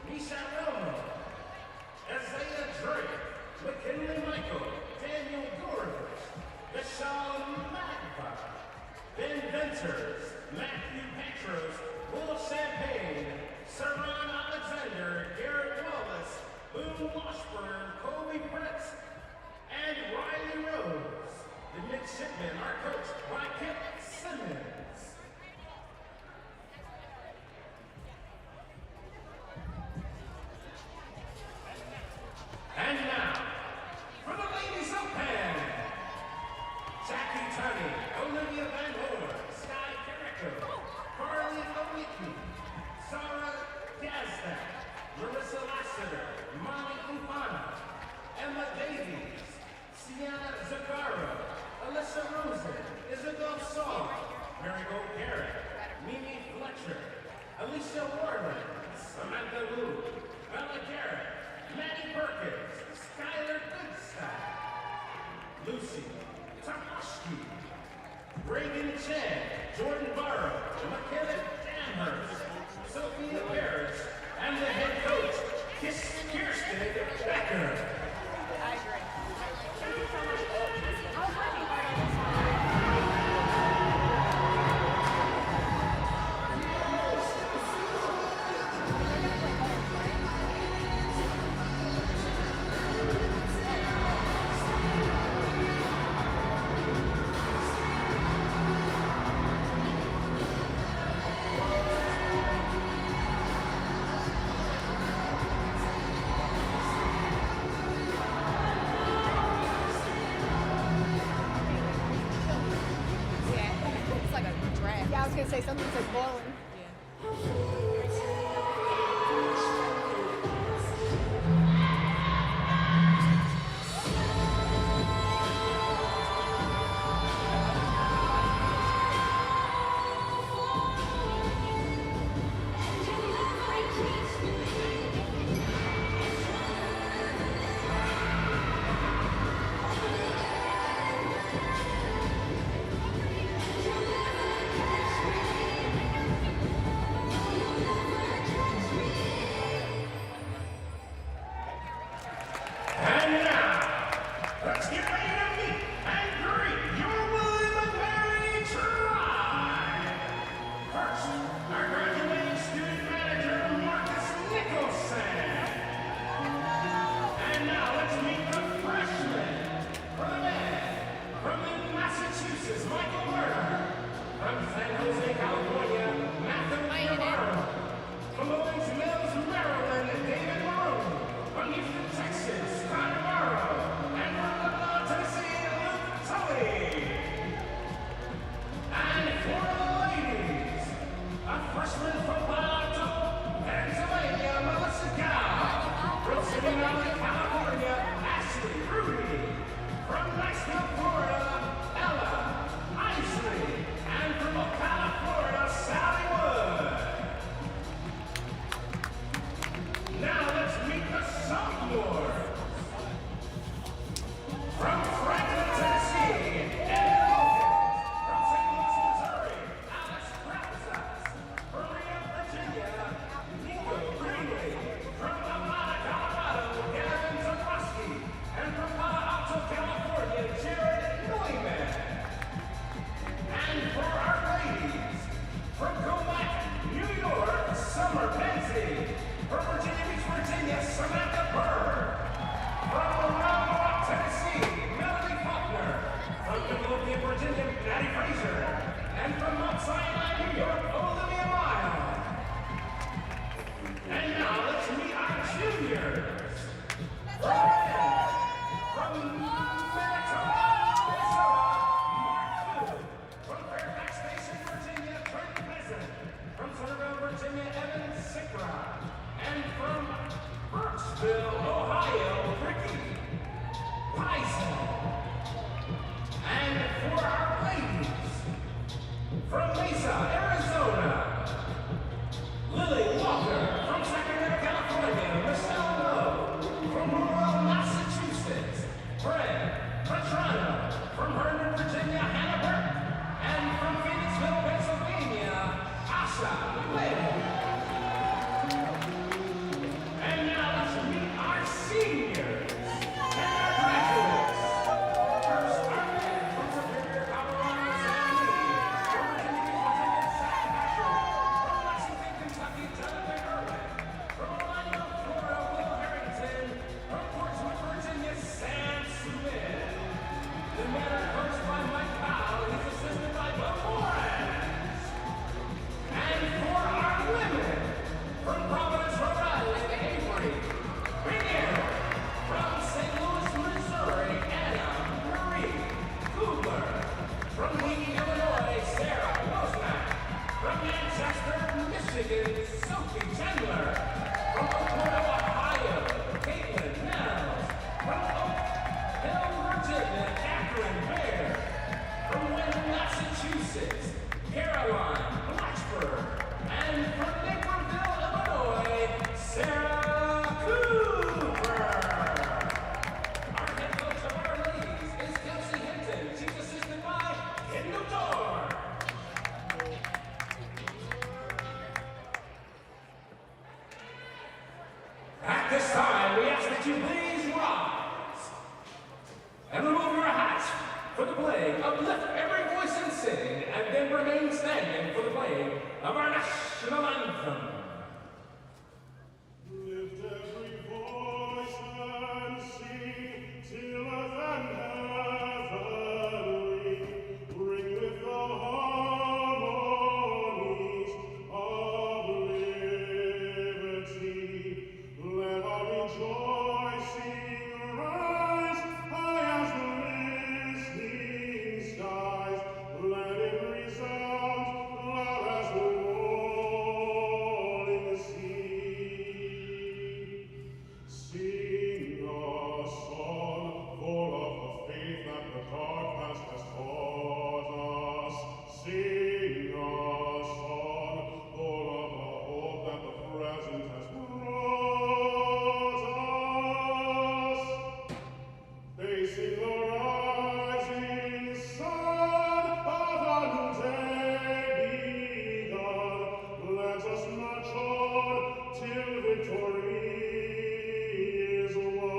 Misha Romo, Isaiah Drake, McKinley Michael, Daniel Gorovich, Vishal Magva, Ben Venters, Matthew Petros, Will Champagne, Saran Alexander, Garrett Wallace, Boone Washburn, Colby Pritz, and Riley Rose. The midshipmen are coached by Kip Simmons. And now, for the ladies of Penn, Jackie Tunney, Olivia Van Hoor, Sky Carrico, Carly Lewicki, Sarah Gazda, Marissa Lassiter, Molly Ufana, Emma Davies, Sienna Zaccaro, Alyssa Rosen, Isabel Saul, Marigold Garrett, Mimi Fletcher, Alicia Warren, Samantha Wu, Bella Garrett, Maddie Perkins, Skylar Goodstack, Lucy Tomoshki, Reagan Chen, Jordan Barrow, McKenna Danhurst, Sophia Parrish, and the head coach, Kirsten Becker. I agree. Thank you so much. I was going to say something says bowling. Manchester, Michigan, Sophie Chandler. From Oakland, Ohio, Caitlin Nels. From Oak Hill, Virginia, Catherine Bear. From Wayne, Massachusetts, Caroline Blatchford. And from Naperville, Illinois, Sarah Cooper. Our head coach of our ladies is Kelsey Hinton. She's assisted by Kendall Dorr. At this time, we ask that you please rise and remove your hats for the playing. Uplift every voice and sing, and then remain standing for the playing of our national anthem. Lift every voice and sing till earth and heaven ring. Ring with the harmonies of liberty. Let our rejoicing rise high as the listening skies. Let it resound loud as the rolling sea. Sing a song full of the faith that the dark past has taught us. Sing a song full of the hope that the present has brought us. Facing the rising sun of a new day begun, let us march on till victory is won.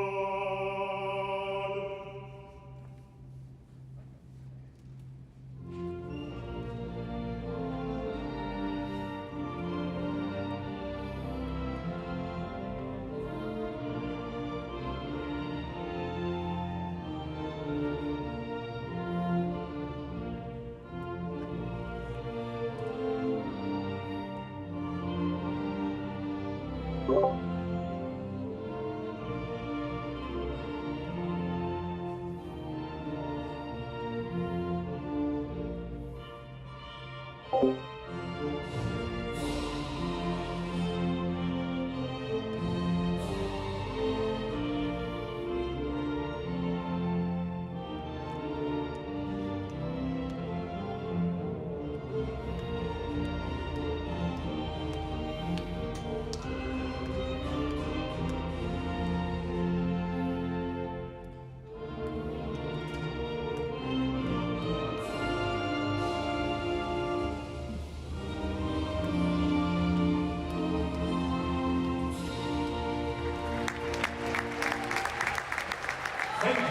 Thank you.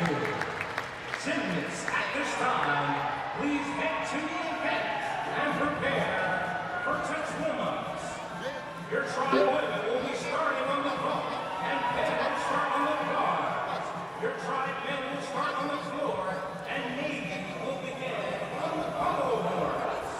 Gymnasts, at this time, please head to the event and prepare for touch warm-ups. Your trial women will be starting on the hook, and Penn will start on the guards. Your trial men will start on the floor, and Navy will begin on the pole boards.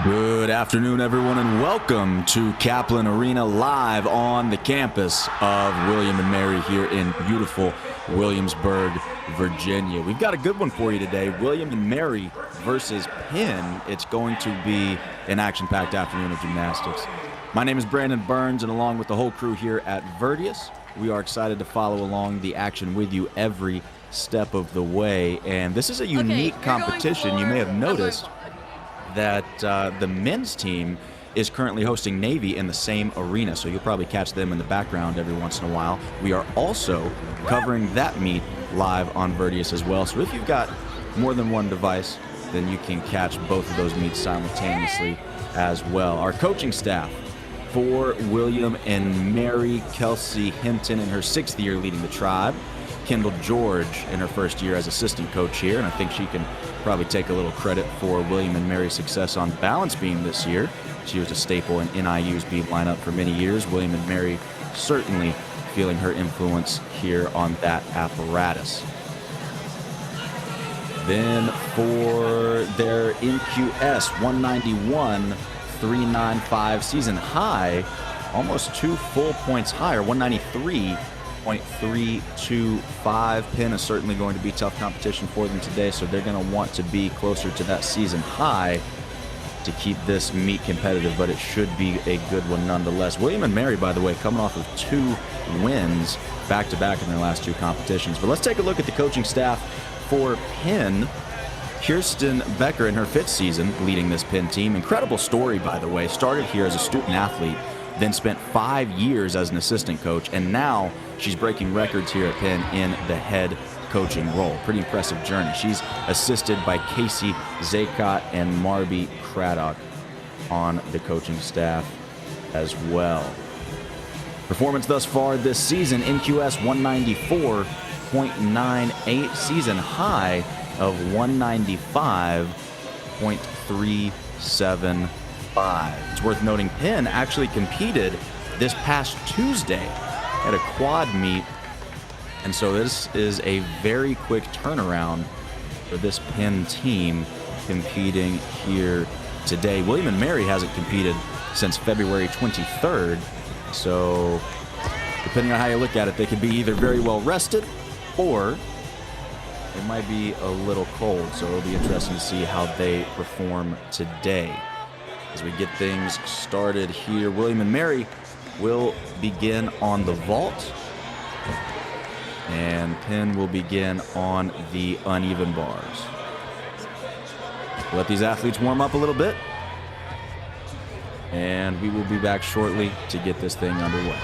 Good afternoon, everyone, and welcome to Kaplan Arena live on the campus of William & Mary here in beautiful Williamsburg, Virginia. We've got a good one for you today. William & Mary versus Penn. It's going to be an action-packed afternoon of gymnastics. My name is Brandon Burns, and along with the whole crew here at Virtius, we are excited to follow along the action with you every step of the way. And this is a unique competition. You may have noticed that the men's team is currently hosting Navy in the same arena, so you'll probably catch them in the background every once in a while. We are also covering that meet live on Virtius as well, so if you've got more than one device, then you can catch both of those meets simultaneously as well. Our coaching staff for William and Mary: Kelsey Hinton in her 6th year leading the tribe, Kendall George in her 1st year as assistant coach here, and I think she can probably take a little credit for William and Mary's success on balance beam this year. She was a staple in NIU's beam lineup for many years. William and Mary certainly feeling her influence here on that apparatus. Then for their NQS 191.395 season high, almost 2 full points higher, 193.325. Penn is certainly going to be tough competition for them today, so they're going to want to be closer to that season high. to keep this meet competitive, but it should be a good one nonetheless. William and Mary, by the way, coming off of 2 wins back-to-back in their last 2 competitions. But let's take a look at the coaching staff for Penn. Kirsten Becker in her 5th season leading this Penn team. Incredible story, by the way. Started here as a student athlete, then spent 5 years as an assistant coach, and now she's breaking records here at Penn in the head coaching role. Pretty impressive journey. She's assisted by Casey Zaycott and Marby Craddock on the coaching staff as well. Performance thus far this season, NQS 194.98, season high of 195.375. It's worth noting Penn actually competed this past Tuesday at a quad meet, and so this is a very quick turnaround for this Penn team competing here today. William and Mary hasn't competed since February 23rd, so depending on how you look at it, they could be either very well rested or it might be a little cold, so it'll be interesting to see how they perform today. As we get things started here, William and Mary will begin on the vault, and Penn will begin on the uneven bars. Let these athletes warm up a little bit, and we will be back shortly to get this thing underway.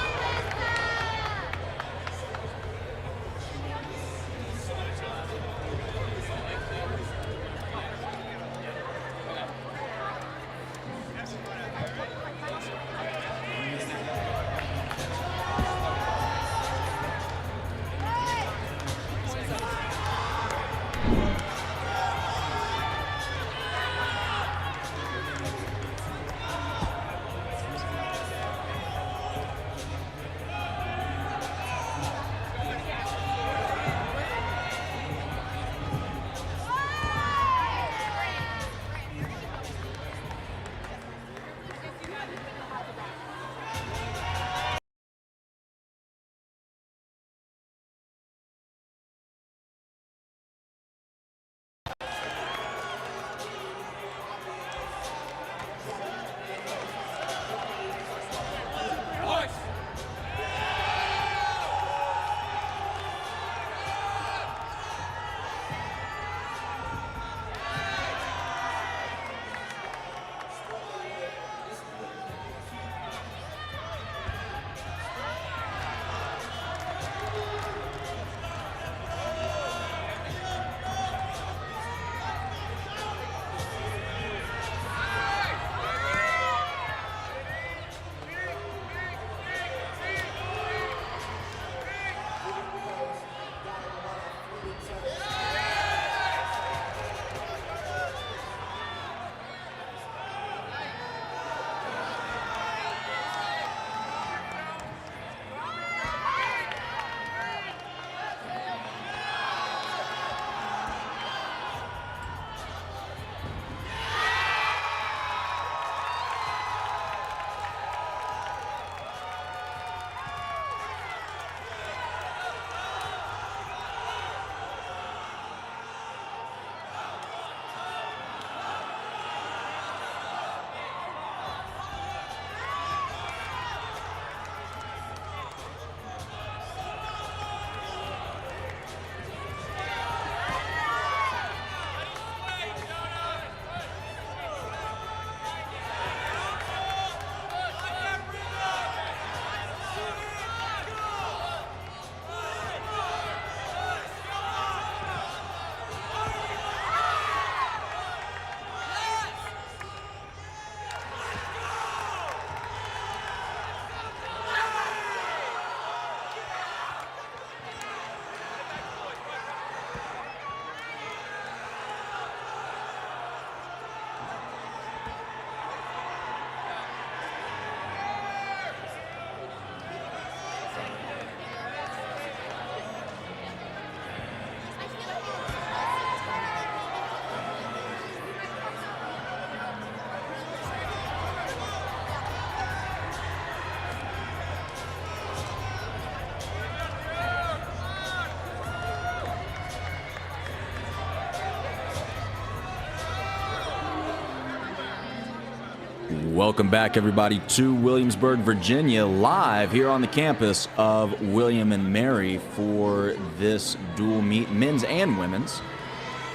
Welcome back, everybody, to Williamsburg, Virginia, live here on the campus of William and Mary for this dual meet, men's and women's.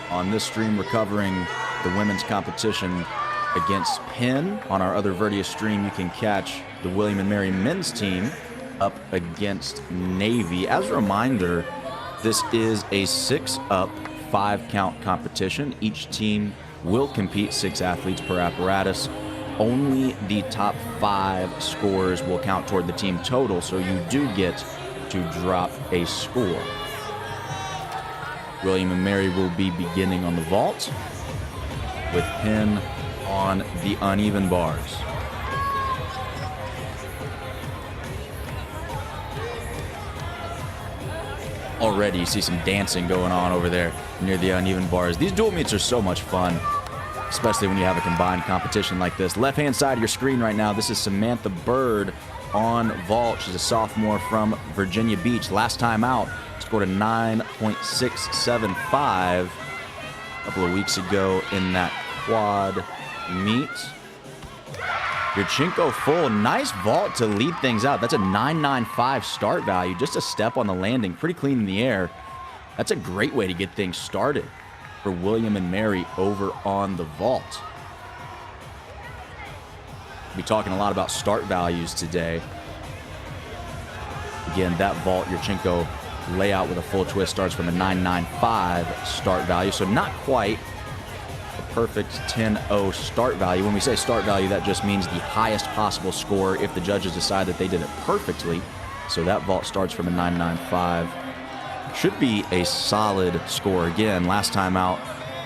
On this stream, we're covering the women's competition against Penn. On our other Virtius stream, you can catch the William and Mary men's team up against Navy. As a reminder, this is a 6-up, 5-count competition. Each team will compete 6 athletes per apparatus. Only the top 5 scores will count toward the team total, so you do get to drop a score. William and Mary will be beginning on the vault with Penn on the uneven bars. Already you see some dancing going on over there near the uneven bars. These dual meets are so much fun, especially when you have a combined competition like this. Left-hand side of your screen right now, this is Samantha Bird on vault. She's a sophomore from Virginia Beach. Last time out, scored a 9.675 a couple of weeks ago in that quad meet. Yurchenko full, nice vault to lead things out. That's a 9.95 start value, just a step on the landing, pretty clean in the air. That's a great way to get things started for William and Mary over on the vault. We'll be talking a lot about start values today. Again, that vault, Yurchenko layout with a full twist starts from a 9.95 start value, so not quite a perfect 10.0 start value. When we say start value, that just means the highest possible score if the judges decide that they did it perfectly. So that vault starts from a 9.95. Should be a solid score. Again, last time out,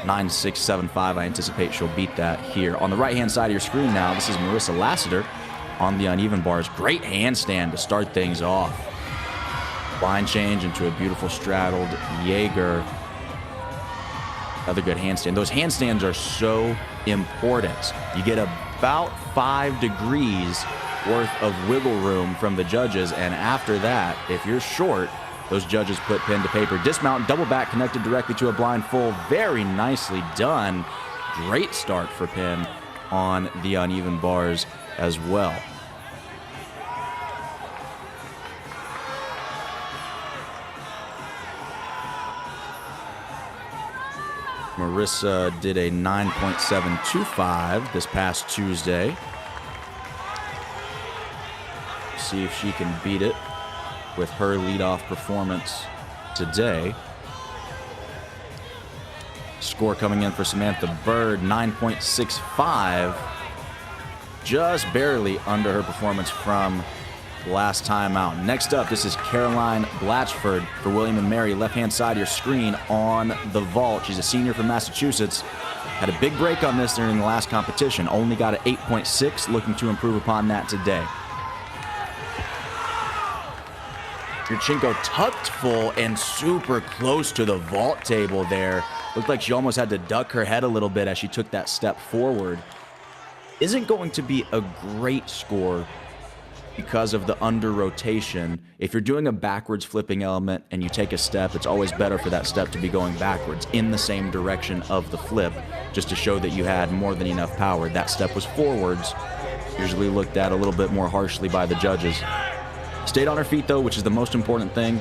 9.675. I anticipate she'll beat that here. On the right-hand side of your screen now, this is Marissa Lassiter on the uneven bars. Great handstand to start things off. Line change into a beautiful straddled Jaeger. Another good handstand. Those handstands are so important. You get about 5 degrees worth of wiggle room from the judges, and after that, if you're short, those judges put pen to paper. Dismount, double back, connected directly to a blind full. Very nicely done. Great start for Penn on the uneven bars as well. Marissa did a 9.725 this past Tuesday. See if she can beat it with her leadoff performance today. Score coming in for Samantha Bird, 9.65. Just barely under her performance from last time out. Next up, this is Caroline Blatchford for William and Mary. Left-hand side of your screen on the vault. She's a senior from Massachusetts. Had a big break on this during the last competition. Only got an 8.6, looking to improve upon that today. Yurchenko tucked full and super close to the vault table there. Looked like she almost had to duck her head a little bit as she took that step forward. Isn't going to be a great score because of the under rotation. If you're doing a backwards flipping element and you take a step, it's always better for that step to be going backwards in the same direction of the flip, just to show that you had more than enough power. That step was forwards, usually looked at a little bit more harshly by the judges. Stayed on her feet though, which is the most important thing.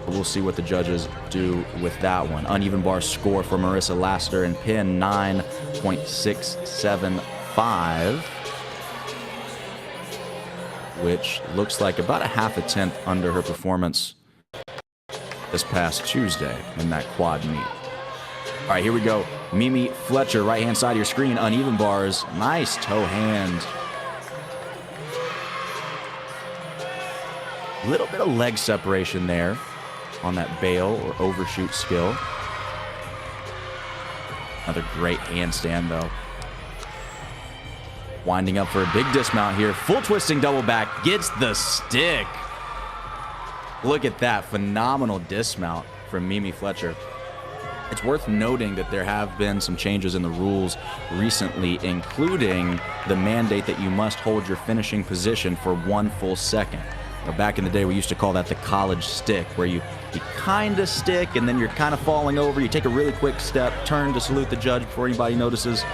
But we'll see what the judges do with that one. Uneven bar score for Marissa Lassiter and Penn, 9.675. Which looks like about a half a tenth under her performance this past Tuesday in that quad meet. All right, here we go. Mimi Fletcher, right-hand side of your screen, uneven bars. Nice toe hand. A little bit of leg separation there on that bail or overshoot skill. Another great handstand, though. Winding up for a big dismount here. Full twisting double back. Gets the stick. Look at that. Phenomenal dismount from Mimi Fletcher. It's worth noting that there have been some changes in the rules recently, including the mandate that you must hold your finishing position for 1 full second. Now, back in the day, we used to call that the college stick, where you kind of stick and then you're kind of falling over. You take a really quick step, turn to salute the judge before anybody notices.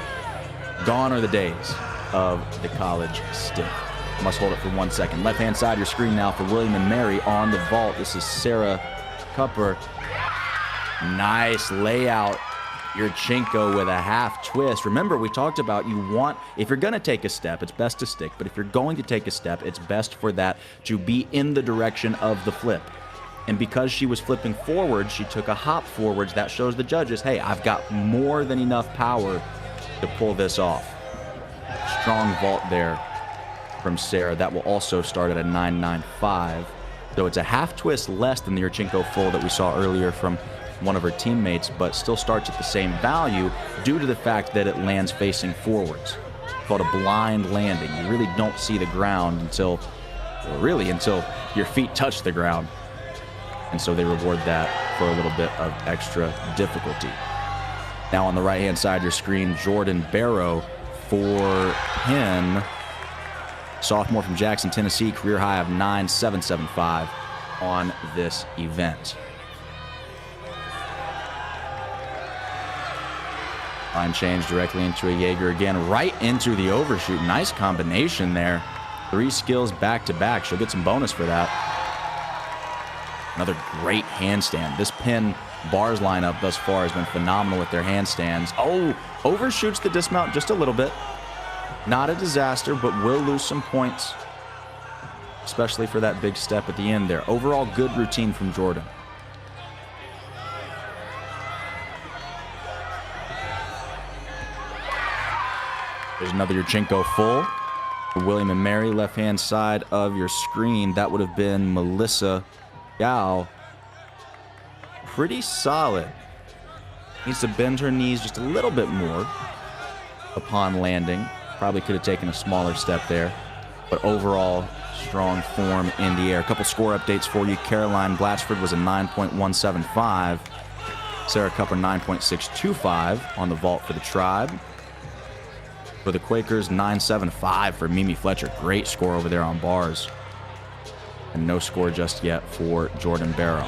Gone are the days. of the college stick. Must hold it for 1 second. Left-hand side of your screen now for William and Mary on the vault. This is Sarah Cupper. Nice layout. Yurchenko with a half twist. Remember, we talked about if you're going to take a step, it's best to stick. But if you're going to take a step, it's best for that to be in the direction of the flip. And because she was flipping forward, she took a hop forwards. That shows the judges, hey, I've got more than enough power to pull this off. Strong vault there from Sarah. That will also start at a 9.95. So it's a half twist less than the Yurchenko full that we saw earlier from one of her teammates, but still starts at the same value due to the fact that it lands facing forwards. It's called a blind landing. You really don't see the ground until your feet touch the ground. And so they reward that for a little bit of extra difficulty. Now on the right-hand side of your screen, Jordan Barrow for Penn. Sophomore from Jackson, Tennessee, career high of 9.775 on this event. Line change directly into a Jaeger again, right into the overshoot. Nice combination there. 3 skills back-to-back. She'll get some bonus for that. Another great handstand. This Penn bars lineup thus far has been phenomenal with their handstands. Oh, overshoots the dismount just a little bit. Not a disaster, but will lose some points, especially for that big step at the end there. Overall, good routine from Jordan. There's another Yurchenko full. William and Mary, left-hand side of your screen. That would have been Melissa Gao. Pretty solid. Needs to bend her knees just a little bit more upon landing. Probably could have taken a smaller step there. But overall, strong form in the air. A couple score updates for you. Caroline Blatchford was a 9.175. Sarah Cupper, 9.625 on the vault for the Tribe. For the Quakers, 9.75 for Mimi Fletcher. Great score over there on bars. And no score just yet for Jordan Barrow.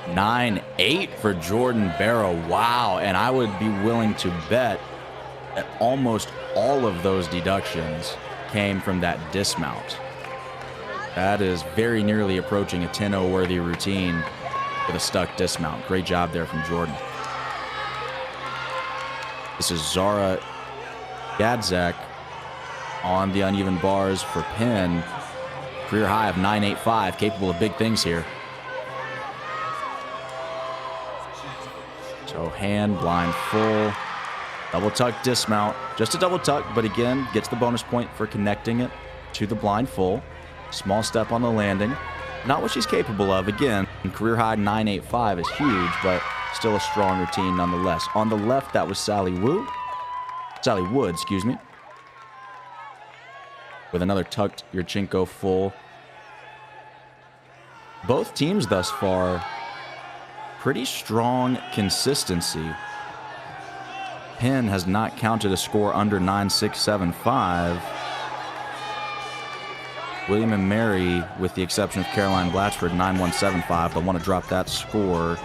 $9.8 for Jordan Barrow. Wow. And I would be willing to bet that almost all of those deductions came from that dismount. That is very nearly approaching a 10-0 worthy routine with a stuck dismount. Great job there from Jordan. This is Zara Gadzak on the uneven bars for Penn. Career high of 9.85, capable of big things here. So hand, blind full, double tuck dismount. Just a double tuck, but again, gets the bonus point for connecting it to the blind full. Small step on the landing. Not what she's capable of. Again, career high 9.85 is huge, but still a strong routine nonetheless. On the left, that was Sally Wood, with another tucked Yurchenko full. Both teams thus far, pretty strong consistency. Penn has not counted a score under 9.675. William and Mary, with the exception of Caroline Blatchford, 9.175. They'll want to drop that score.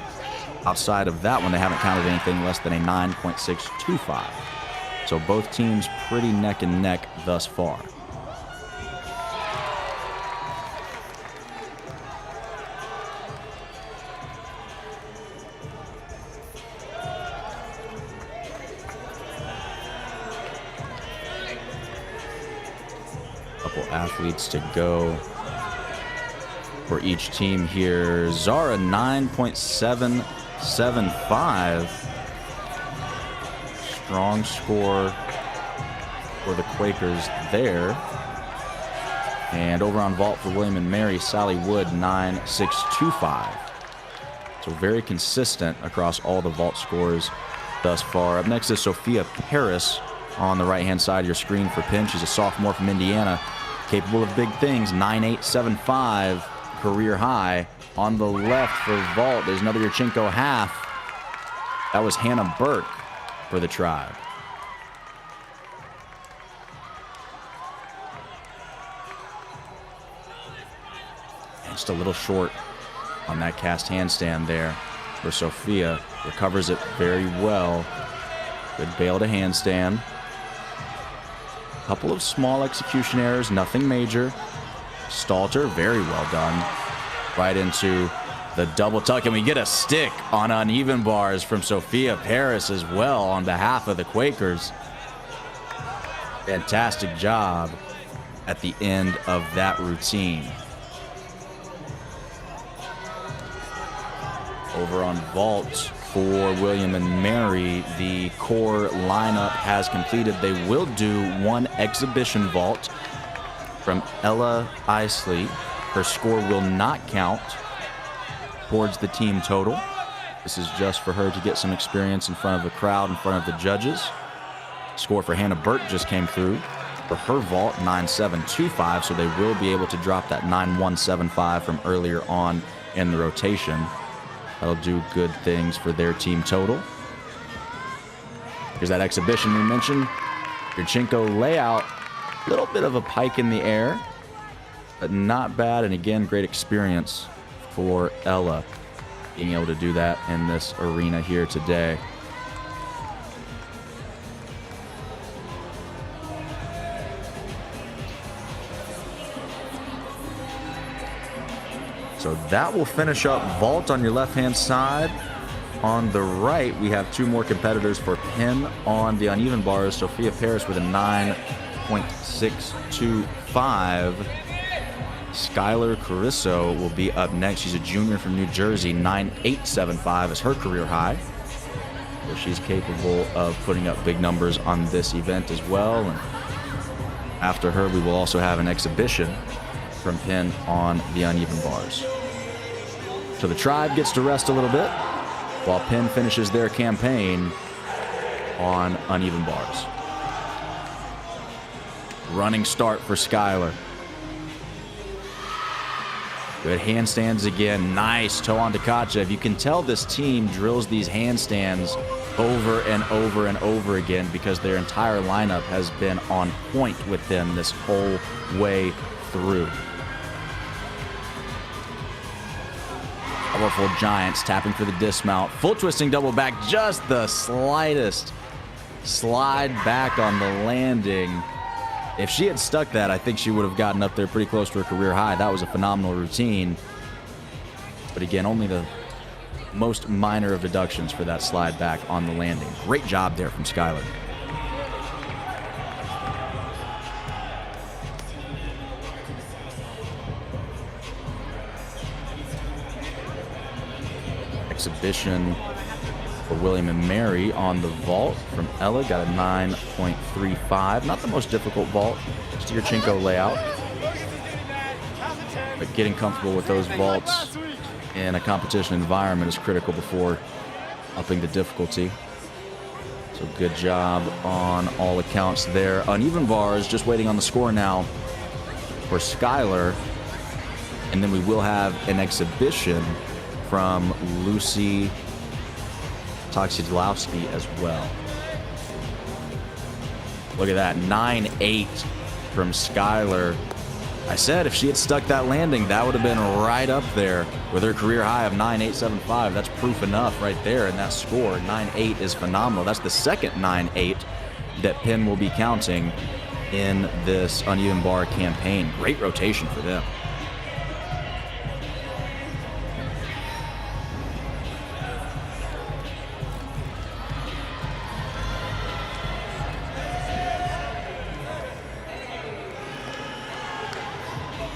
Outside of that one, they haven't counted anything less than a 9.625. So both teams pretty neck and neck thus far. Couple athletes to go for each team here. Zara 9.775. Strong score for the Quakers there. And over on vault for William and Mary, Sally Wood 9.625. So very consistent across all the vault scores thus far. Up next is Sophia Paris on the right-hand side of your screen for Penn. She's a sophomore from Indiana, capable of big things. 9.875 career high. On the left for vault, there's another Yurchenko half. That was Hannah Burke for the Tribe. Just a little short on that cast handstand there for Sophia. Recovers it very well. Good bail to handstand. Couple of small execution errors, nothing major. Stalter, very well done. Right into the double tuck, and we get a stick on uneven bars from Sophia Paris as well on behalf of the Quakers. Fantastic job at the end of that routine. Over on vault for William and Mary, the core lineup has completed. They will do one exhibition vault from Ella Isley. Her score will not count towards the team total. This is just for her to get some experience in front of the crowd, in front of the judges. Score for Hannah Burt just came through for her vault, 9.725, so they will be able to drop that 9.175 from earlier on in the rotation. That'll do good things for their team total. Here's that exhibition we mentioned. Yurchenko layout, a little bit of a pike in the air, but not bad. And again, great experience for Ella being able to do that in this arena here today. So that will finish up vault on your left-hand side. On the right, we have two more competitors for Penn on the uneven bars. Sophia Paris with a 9.625. Skylar Carrisso will be up next. She's a junior from New Jersey. 9.875 is her career high. So she's capable of putting up big numbers on this event as well. And after her, we will also have an exhibition from Penn on the uneven bars. So the tribe gets to rest a little bit while Penn finishes their campaign on uneven bars. Running start for Skylar. Good handstands again. Nice toe on Tkachev. You can tell this team drills these handstands over and over and over again because their entire lineup has been on point with them this whole way through. Powerful Giants tapping for the dismount. Full twisting double back. Just the slightest slide back on the landing. If she had stuck that, I think she would have gotten up there pretty close to her career high. That was a phenomenal routine. But again, only the most minor of deductions for that slide back on the landing. Great job there from Skylar. Exhibition for William and Mary on the vault from Ella. Got a 9.35. Not the most difficult vault. Just Yurchenko layout. But getting comfortable with those vaults in a competition environment is critical before upping the difficulty. So good job on all accounts there. Uneven bars, just waiting on the score now for Skylar. And then we will have an exhibition from Lucy Toxidlowski as well. Look at that, 9.8 from Skylar. I said if she had stuck that landing, that would have been right up there with her career high of 9.875. That's proof enough right there in that score. 9.8 is phenomenal. That's the second 9.8 that Penn will be counting in this uneven bar campaign. Great rotation for them.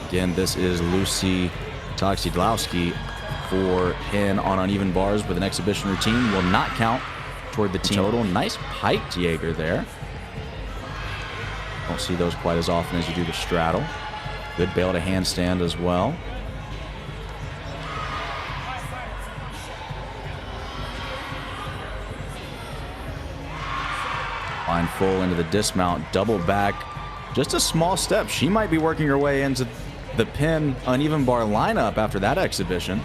Again, this is Lucy Toxidlowski for Penn on uneven bars with an exhibition routine. Will not count toward the team total. Nice piked Jaeger there. Don't see those quite as often as you do the straddle. Good bail to handstand as well. Line full into the dismount, double back. Just a small step. She might be working her way into the Penn uneven bar lineup after that exhibition.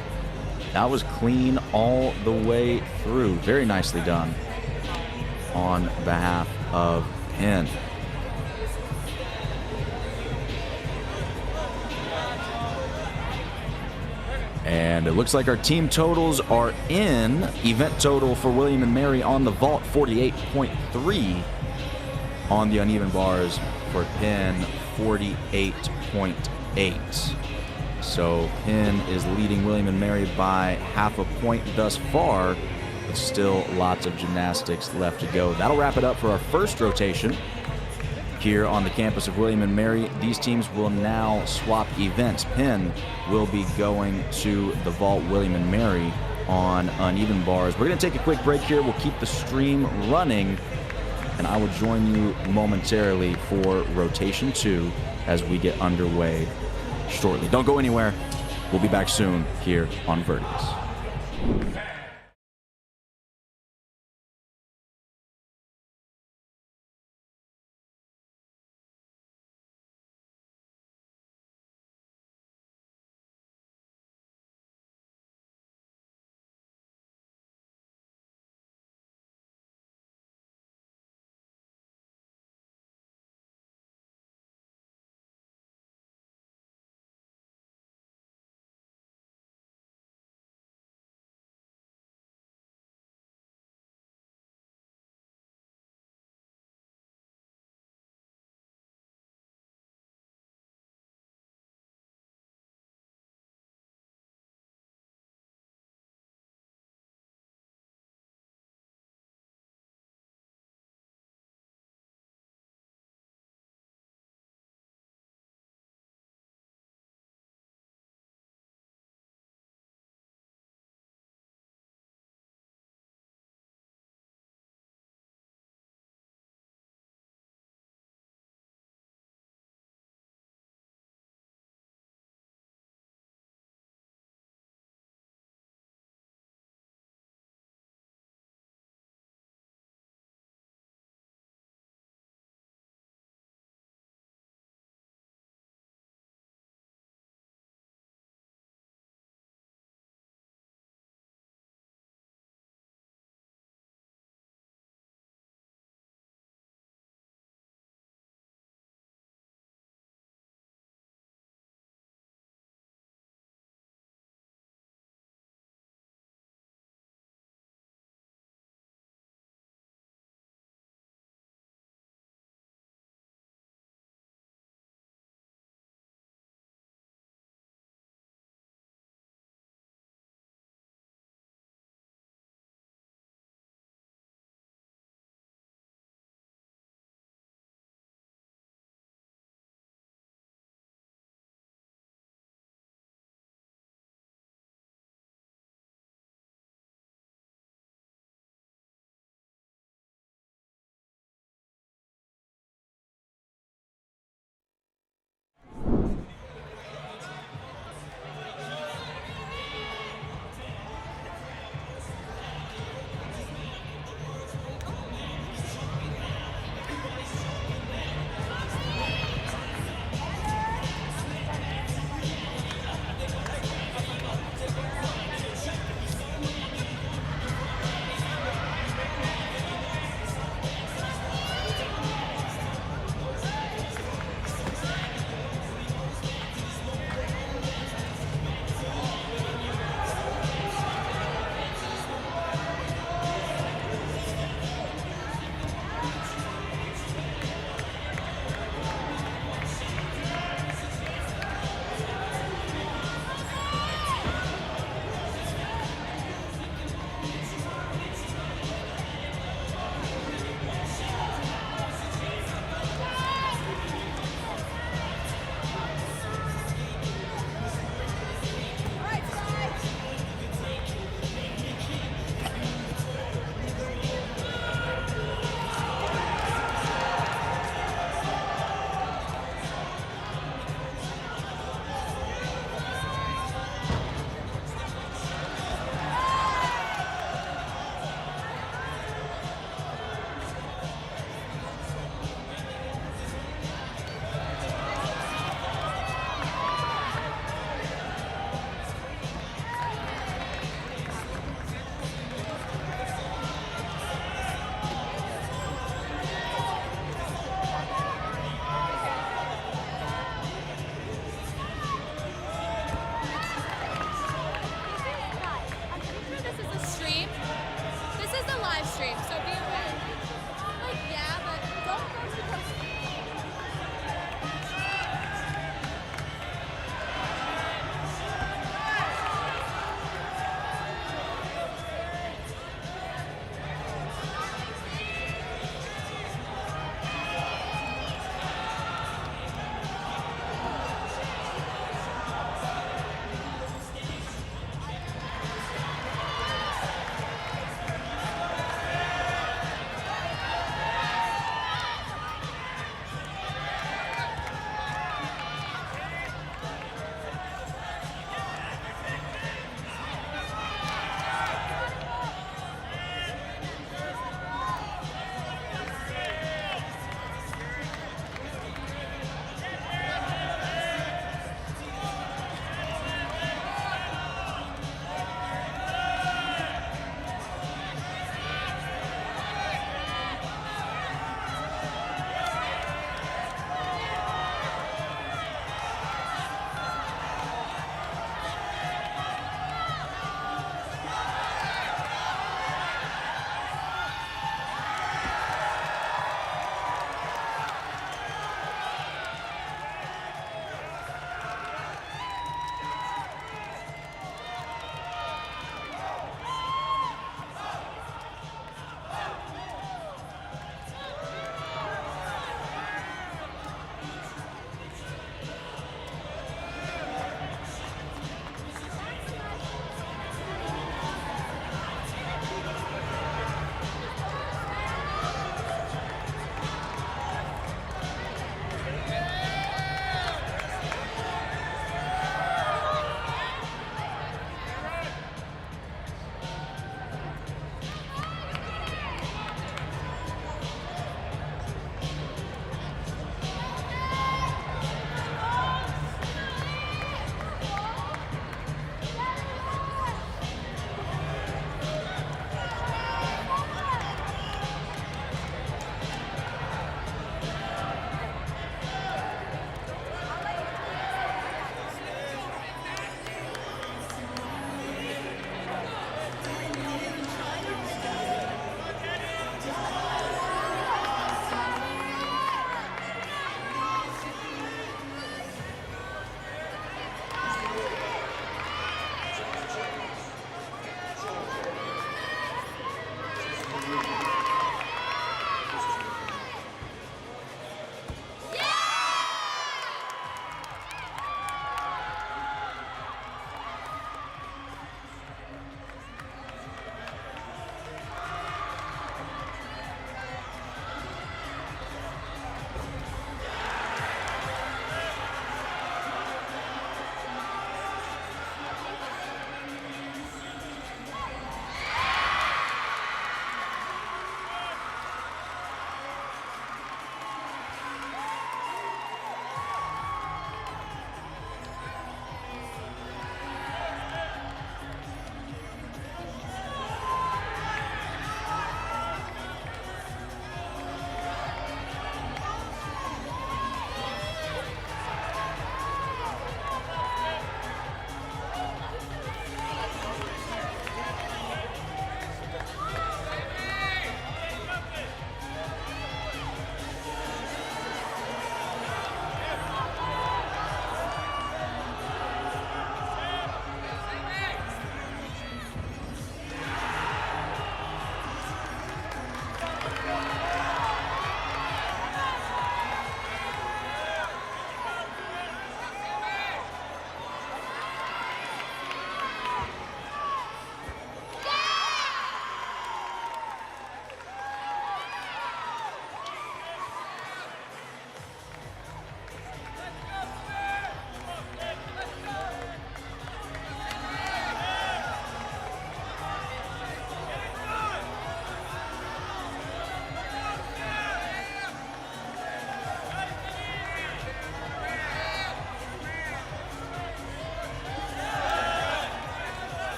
That was clean all the way through. Very nicely done on behalf of Penn. And it looks like our team totals are in. Event total for William and Mary on the vault, 48.3. On the uneven bars for Penn, 48.8. So Penn is leading William and Mary by half a point thus far, with still lots of gymnastics left to go. That'll wrap it up for our first rotation here on the campus of William and Mary. These teams will now swap events. Penn will be going to the vault, William and Mary on uneven bars. We're going to take a quick break here. We'll keep the stream running, and I will join you momentarily for rotation 2 as we get underway shortly. Don't go anywhere. We'll be back soon here on Virtius.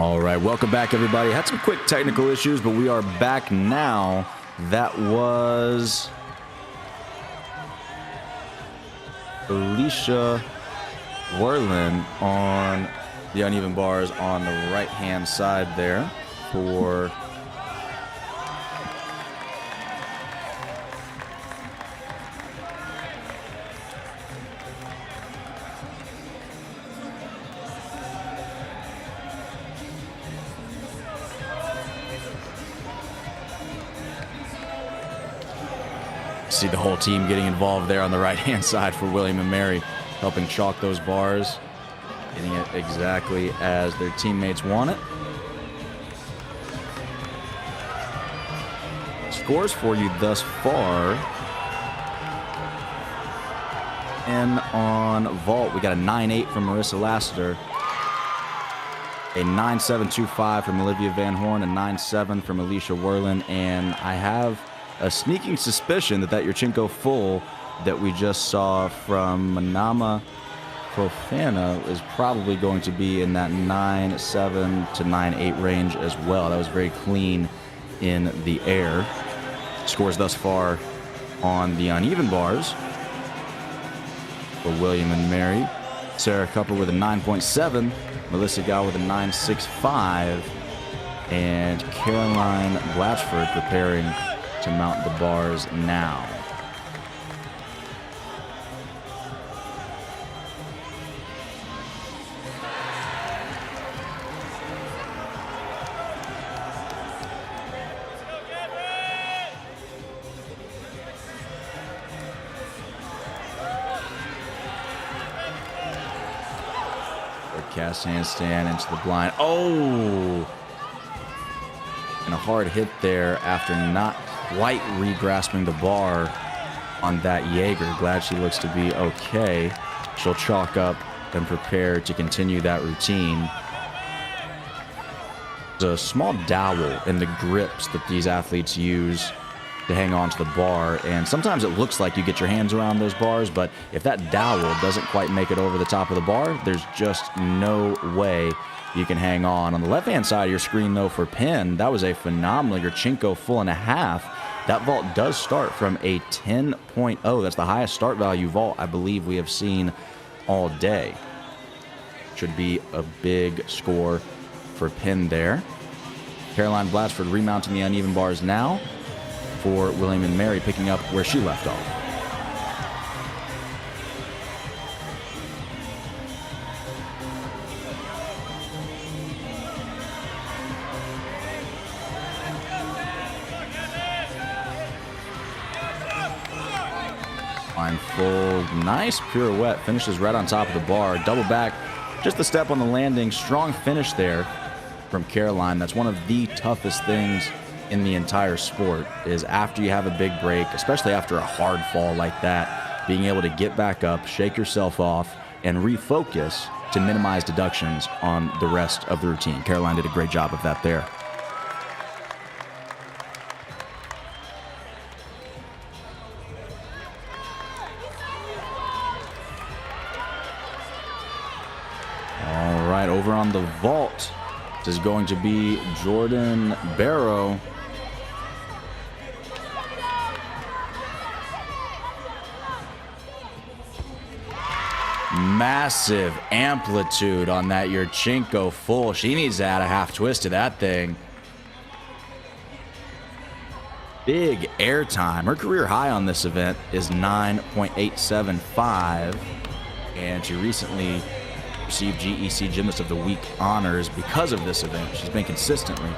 All right, welcome back, everybody. Had some quick technical issues, but we are back now. That was Alicia Werland on the uneven bars on the right-hand side there for see the whole team getting involved there on the right-hand side for William and Mary, helping chalk those bars, getting it exactly as their teammates want it. Scores for you thus far. And on vault, we got a 9.8 from Marissa Lassiter, a 9.725 from Olivia Van Horn, a 9.7 from Alicia Werland, and I have a sneaking suspicion that that Yurchenko full that we just saw from Manama Profana is probably going to be in that 9.7 to 9.8 range as well. That was very clean in the air. Scores thus far on the uneven bars for William and Mary. Sarah Cupper with a 9.7, Melissa Gow with a 9.65, and Caroline Blatchford preparing to mount the bars now. Cast handstand into the blind. Oh! And a hard hit there after not quite re-grasping the bar on that Jaeger. Glad she looks to be okay. She'll chalk up and prepare to continue that routine. There's a small dowel in the grips that these athletes use to hang on to the bar, and sometimes it looks like you get your hands around those bars, but if that dowel doesn't quite make it over the top of the bar, there's just no way you can hang on. On the left-hand side of your screen, though, for Penn, that was a phenomenal Yurchenko full and a half. That vault does start from a 10.0. That's the highest start value vault I believe we have seen all day. Should be a big score for Penn there. Caroline Blatchford remounting the uneven bars now for William and Mary, picking up where she left off. Line full, nice pirouette, finishes right on top of the bar, double back, just the step on the landing, strong finish there from Caroline. That's one of the toughest things in the entire sport, is after you have a big break, especially after a hard fall like that, being able to get back up, shake yourself off, and refocus to minimize deductions on the rest of the routine. Caroline did a great job of that there. All right, over on the vault, this is going to be Jordan Barrow. Massive amplitude on that Yurchenko full. She needs to add a half twist to that thing. Big air time. Her career high on this event is 9.875, and she recently received GEC Gymnast of the Week honors because of this event. She's been consistently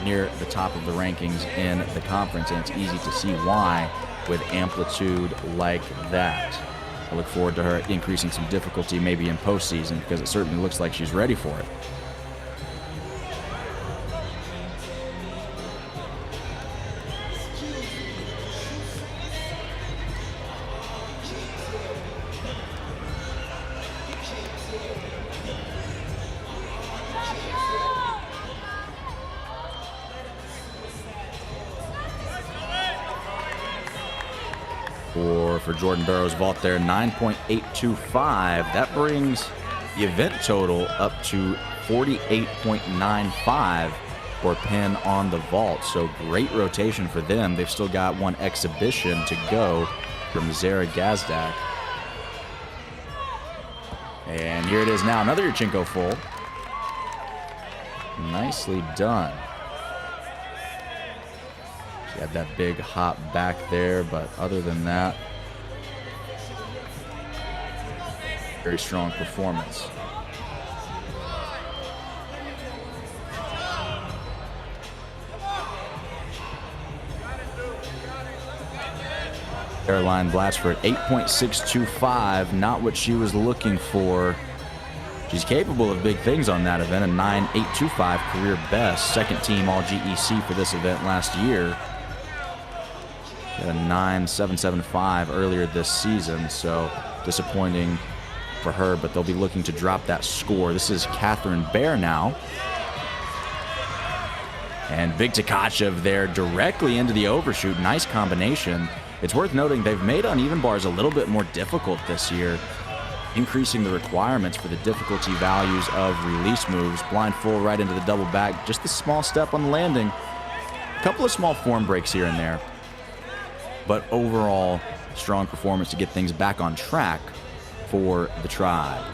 near the top of the rankings in the conference, and it's easy to see why with amplitude like that. I look forward to her increasing some difficulty maybe in postseason, because it certainly looks like she's ready for it. For Jordan Barrow's vault there, 9.825. That brings the event total up to 48.95 for Penn on the vault. So great rotation for them. They've still got one exhibition to go from Zara Gazdak. And here it is now, another Yurchenko full. Nicely done. She had that big hop back there, but other than that, very strong performance. Caroline Blatchford, 8.625, not what she was looking for. She's capable of big things on that event, a 9.825 career best, second team all GEC for this event last year. She had a 9.775 earlier this season, so disappointing for her, but they'll be looking to drop that score. This is Catherine Bear now. And Big Tkachev there directly into the overshoot. Nice combination. It's worth noting they've made uneven bars a little bit more difficult this year, increasing the requirements for the difficulty values of release moves. Blind full right into the double back. Just a small step on the landing. A couple of small form breaks here and there. But overall, strong performance to get things back on track for the Tribe.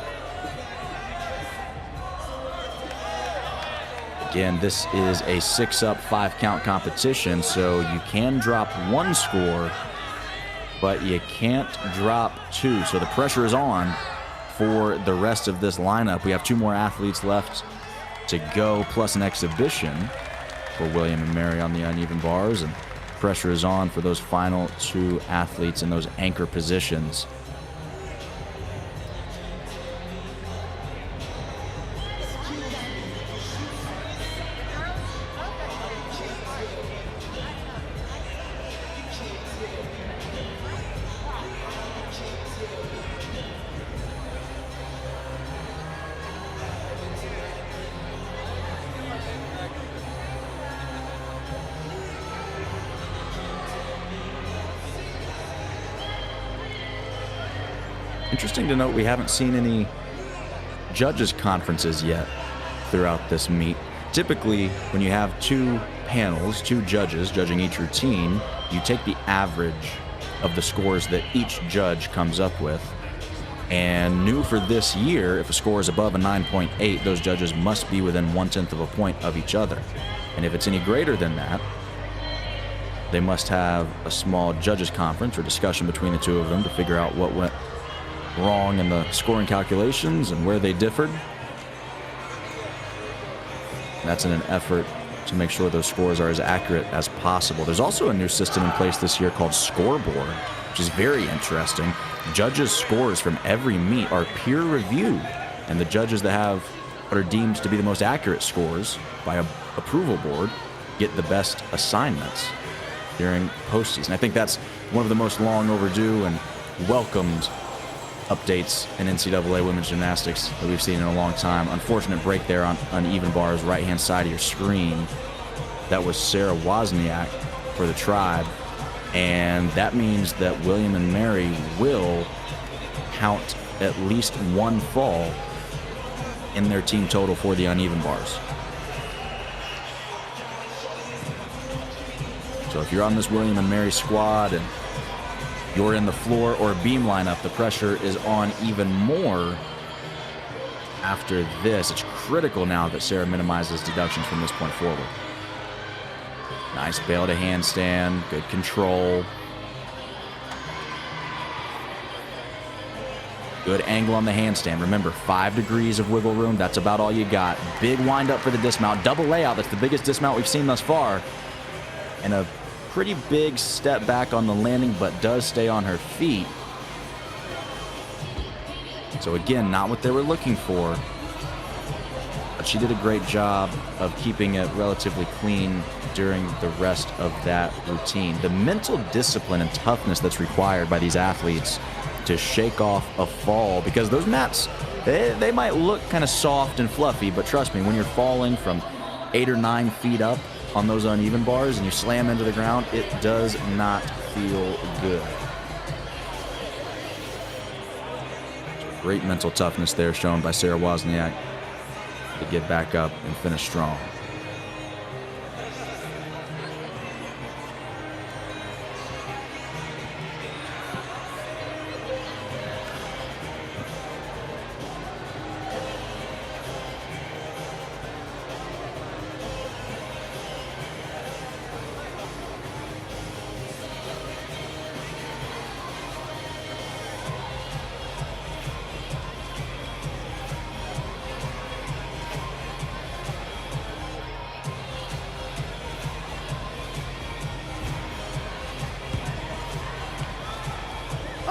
Again, this is a 6-up, 5-count competition, so you can drop one score, but you can't drop two. So the pressure is on for the rest of this lineup. We have two more athletes left to go, plus an exhibition for William and Mary on the uneven bars, and pressure is on for those final two athletes in those anchor positions. Interesting to note, we haven't seen any judges' conferences yet throughout this meet. Typically, when you have two panels, two judges judging each routine, you take the average of the scores that each judge comes up with. And new for this year, if a score is above a 9.8, those judges must be within 1/10 of a point of each other. And if it's any greater than that, they must have a small judges' conference or discussion between the two of them to figure out what went wrong in the scoring calculations and where they differed. That's in an effort to make sure those scores are as accurate as possible. There's also a new system in place this year called scoreboard, which is very interesting. Judges' scores from every meet are peer reviewed, and the judges that have what are deemed to be the most accurate scores by a approval board get the best assignments during postseason. I think that's one of the most long overdue and welcomed updates in NCAA women's gymnastics that we've seen in a long time. Unfortunate break there on uneven bars, right-hand side of your screen. That was Sarah Wozniak for the Tribe. And that means that William and Mary will count at least one fall in their team total for the uneven bars. So if you're on this William and Mary squad and you're in the floor or beam lineup, the pressure is on even more after this. It's critical now that Sarah minimizes deductions from this point forward. Nice bail to handstand, good control. Good angle on the handstand. Remember, 5 degrees of wiggle room, that's about all you got. Big wind up for the dismount, double layout, that's the biggest dismount we've seen thus far. And a pretty big step back on the landing, but does stay on her feet. So again, not what they were looking for, but she did a great job of keeping it relatively clean during the rest of that routine. The mental discipline and toughness that's required by these athletes to shake off a fall, because those mats, they might look kind of soft and fluffy, but trust me, when you're falling from 8 or 9 feet up on those uneven bars and you slam into the ground, it does not feel good. Great mental toughness there shown by Sarah Wozniak. to get back up and finish strong.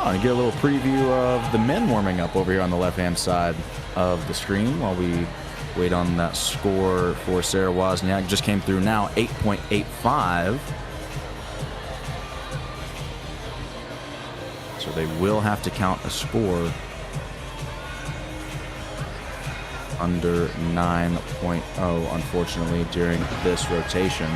And get a little preview of the men warming up over here on the left-hand side of the screen while we wait on that score for Sarah Wozniak. Just came through now, 8.85. So they will have to count a score under 9.0, unfortunately, during this rotation.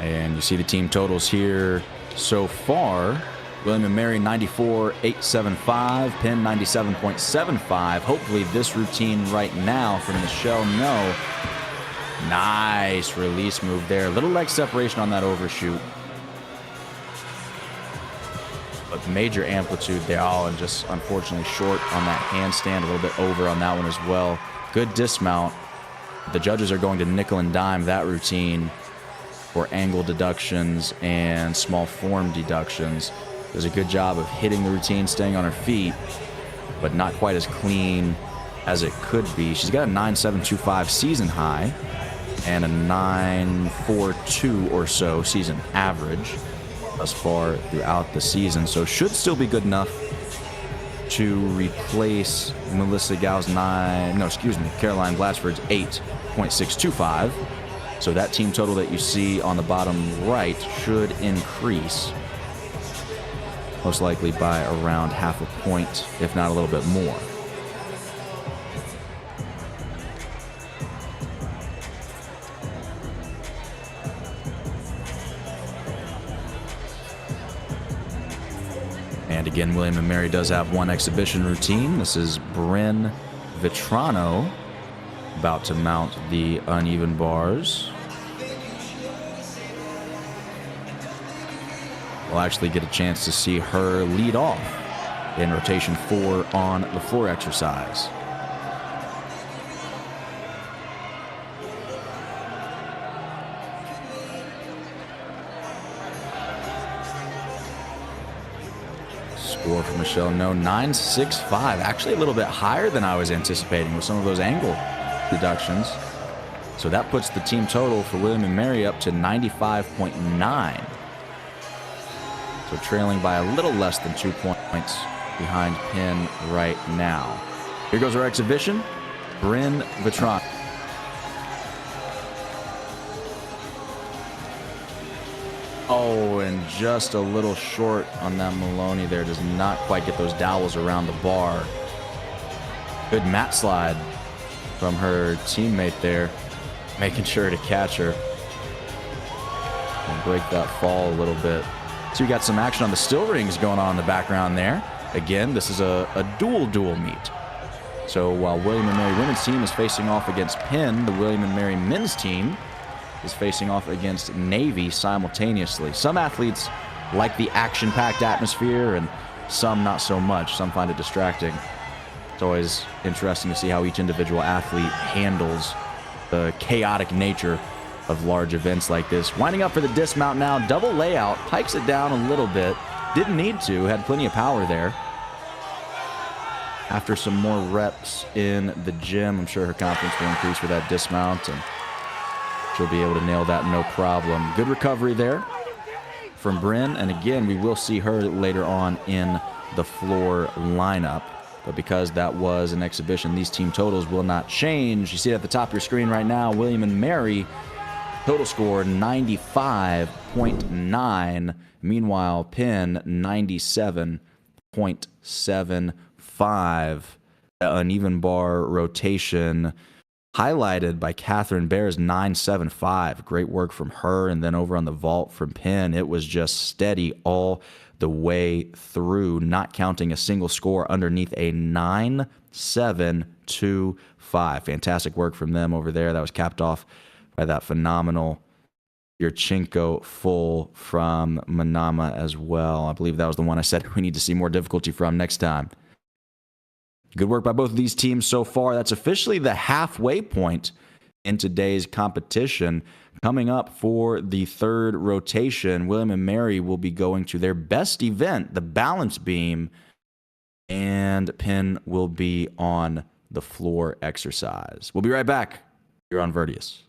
And you see the team totals here so far. William & Mary 94.875, Penn 97.75. Hopefully this routine right now from Michelle No. Nice release move there. Little leg separation on that overshoot. But major amplitude there. Oh, and just unfortunately short on that handstand. A little bit over on that one as well. Good dismount. The judges are going to nickel and dime that routine for angle deductions and small form deductions. Does a good job of hitting the routine, staying on her feet, but not quite as clean as it could be. She's got a 9.725 season high and a 9.42 or so season average thus far throughout the season. So should still be good enough to replace Caroline Glassford's 8.625. So that team total that you see on the bottom right should increase, most likely by around half a point, if not a little bit more. And again, William & Mary does have one exhibition routine. This is Bryn Vitrano about to mount the uneven bars. We'll actually get a chance to see her lead off in rotation 4 on the floor exercise. Score for Michelle No, 9.65. Actually a little bit higher than I was anticipating with some of those angle deductions. So that puts the team total for William & Mary up to 95.9. So trailing by a little less than 2 points behind Penn right now. Here goes our exhibition, Bryn Vitrano. Oh, and just a little short on that Maloney there. Does not quite get those dowels around the bar. Good mat slide from her teammate there, making sure to catch her and break that fall a little bit. So we got some action on the still rings going on in the background there. Again, this is a dual meet. So while William & Mary women's team is facing off against Penn, the William & Mary men's team is facing off against Navy simultaneously. Some athletes like the action-packed atmosphere and some not so much. Some find it distracting. It's always interesting to see how each individual athlete handles the chaotic nature of large events like this. Winding up for the dismount now. Double layout. Pikes it down a little bit. Didn't need to. Had plenty of power there. After some more reps in the gym, I'm sure her confidence will increase for that dismount, and she'll be able to nail that no problem. Good recovery there from Bryn. And again, we will see her later on in the floor lineup. But because that was an exhibition, these team totals will not change. You see it at the top of your screen right now. William & Mary, total score 95.9. Meanwhile, Penn 97.75. An even bar rotation highlighted by Catherine Bear's 9.75. Great work from her. And then over on the vault from Penn, it was just steady all the way through, not counting a single score underneath a 9.725. Fantastic work from them over there. That was capped off by that phenomenal Yurchenko full from Manama as well. I believe that was the one I said we need to see more difficulty from next time. Good work by both of these teams so far. That's officially the halfway point in today's competition. Coming up for the third rotation, William and Mary will be going to their best event, the balance beam, and Penn will be on the floor exercise. We'll be right back here on Virtius.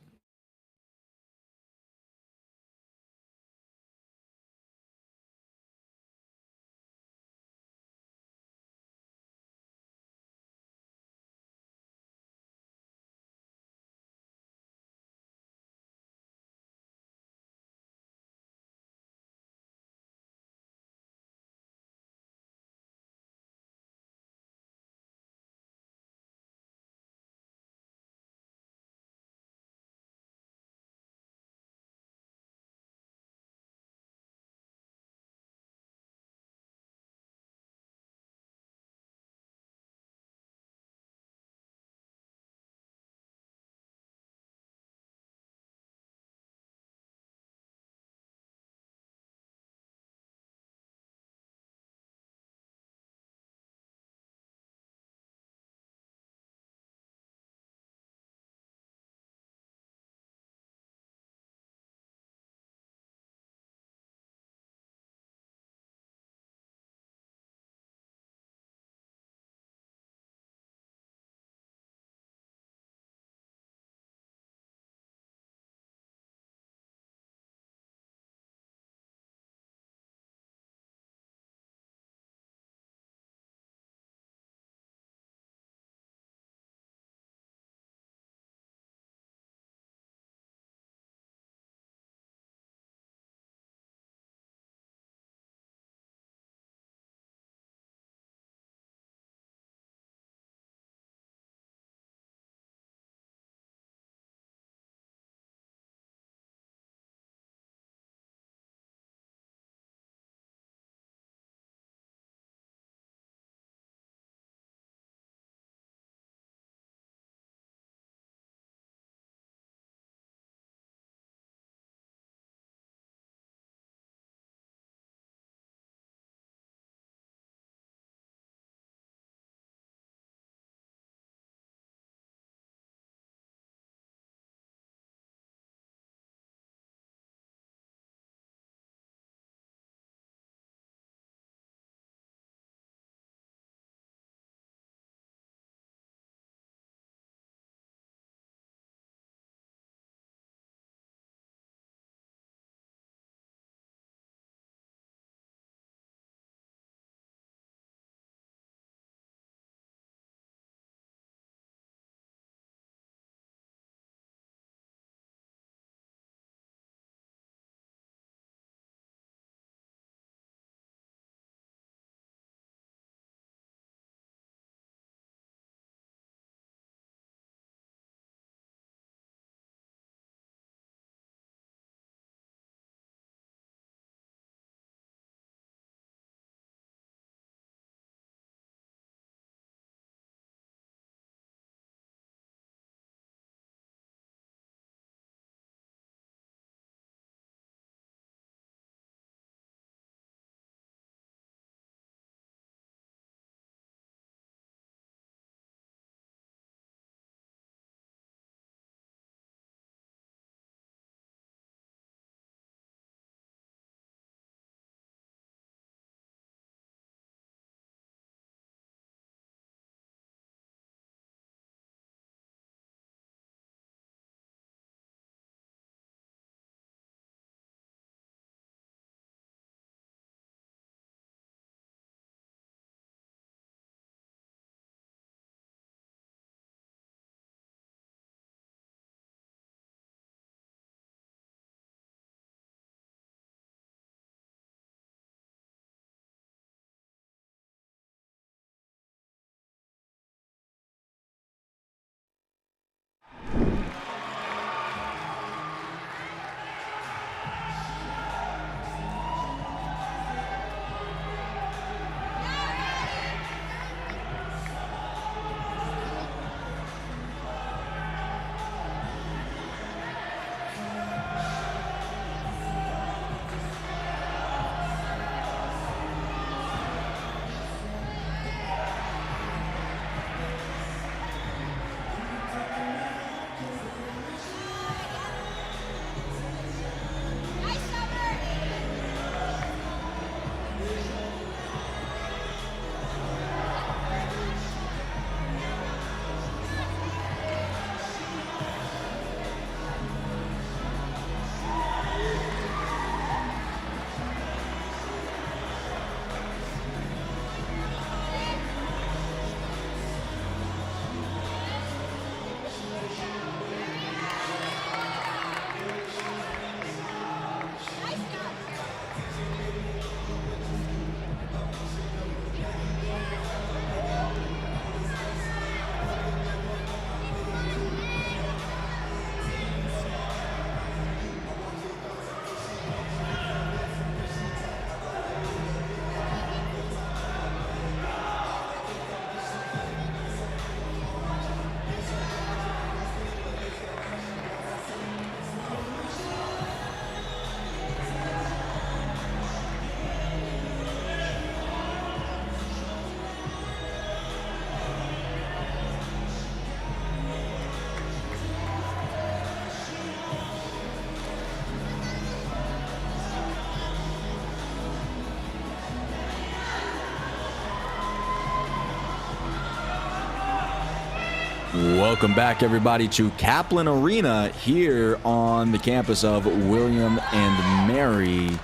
Welcome back, everybody, to Kaplan Arena here on the campus of William and Mary,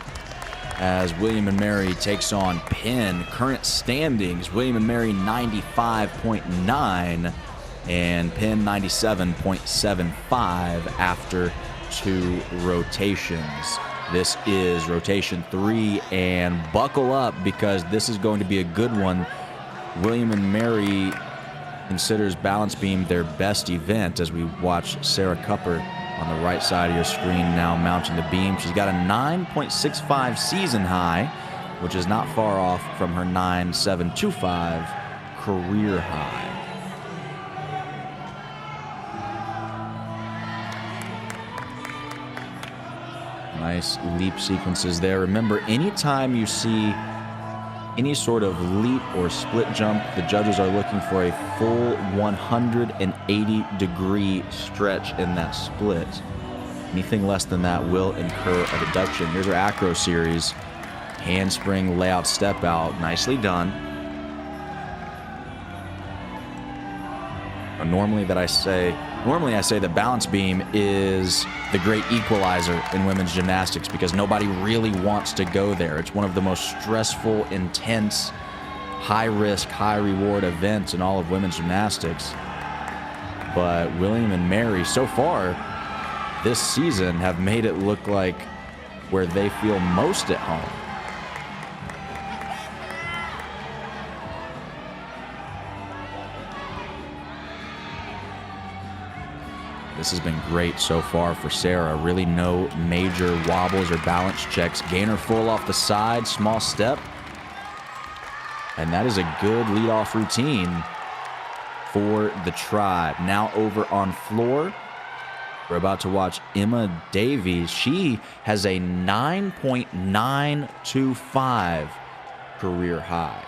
as William and Mary takes on Penn. Current standings, William and Mary 95.9 and Penn 97.75 after 2 rotations. This is rotation 3, and buckle up because this is going to be a good one. William and Mary considers balance beam their best event, as we watch Sarah Cupper on the right side of your screen now mounting the beam. She's got a 9.65 season high, which is not far off from her 9.725 career high. Nice leap sequences there. Remember, anytime you see any sort of leap or split jump, the judges are looking for a full 180-degree stretch in that split. Anything less than that will incur a deduction. Here's our acro series. Handspring layout step out. Nicely done. Normally I say that balance beam is the great equalizer in women's gymnastics because nobody really wants to go there. It's one of the most stressful, intense, high-risk, high-reward events in all of women's gymnastics. But William and Mary, so far this season, have made it look like where they feel most at home. This has been great so far for Sarah. Really no major wobbles or balance checks. Gainer full off the side, small step. And that is a good leadoff routine for the Tribe. Now over on floor, we're about to watch Emma Davies. She has a 9.925 career high.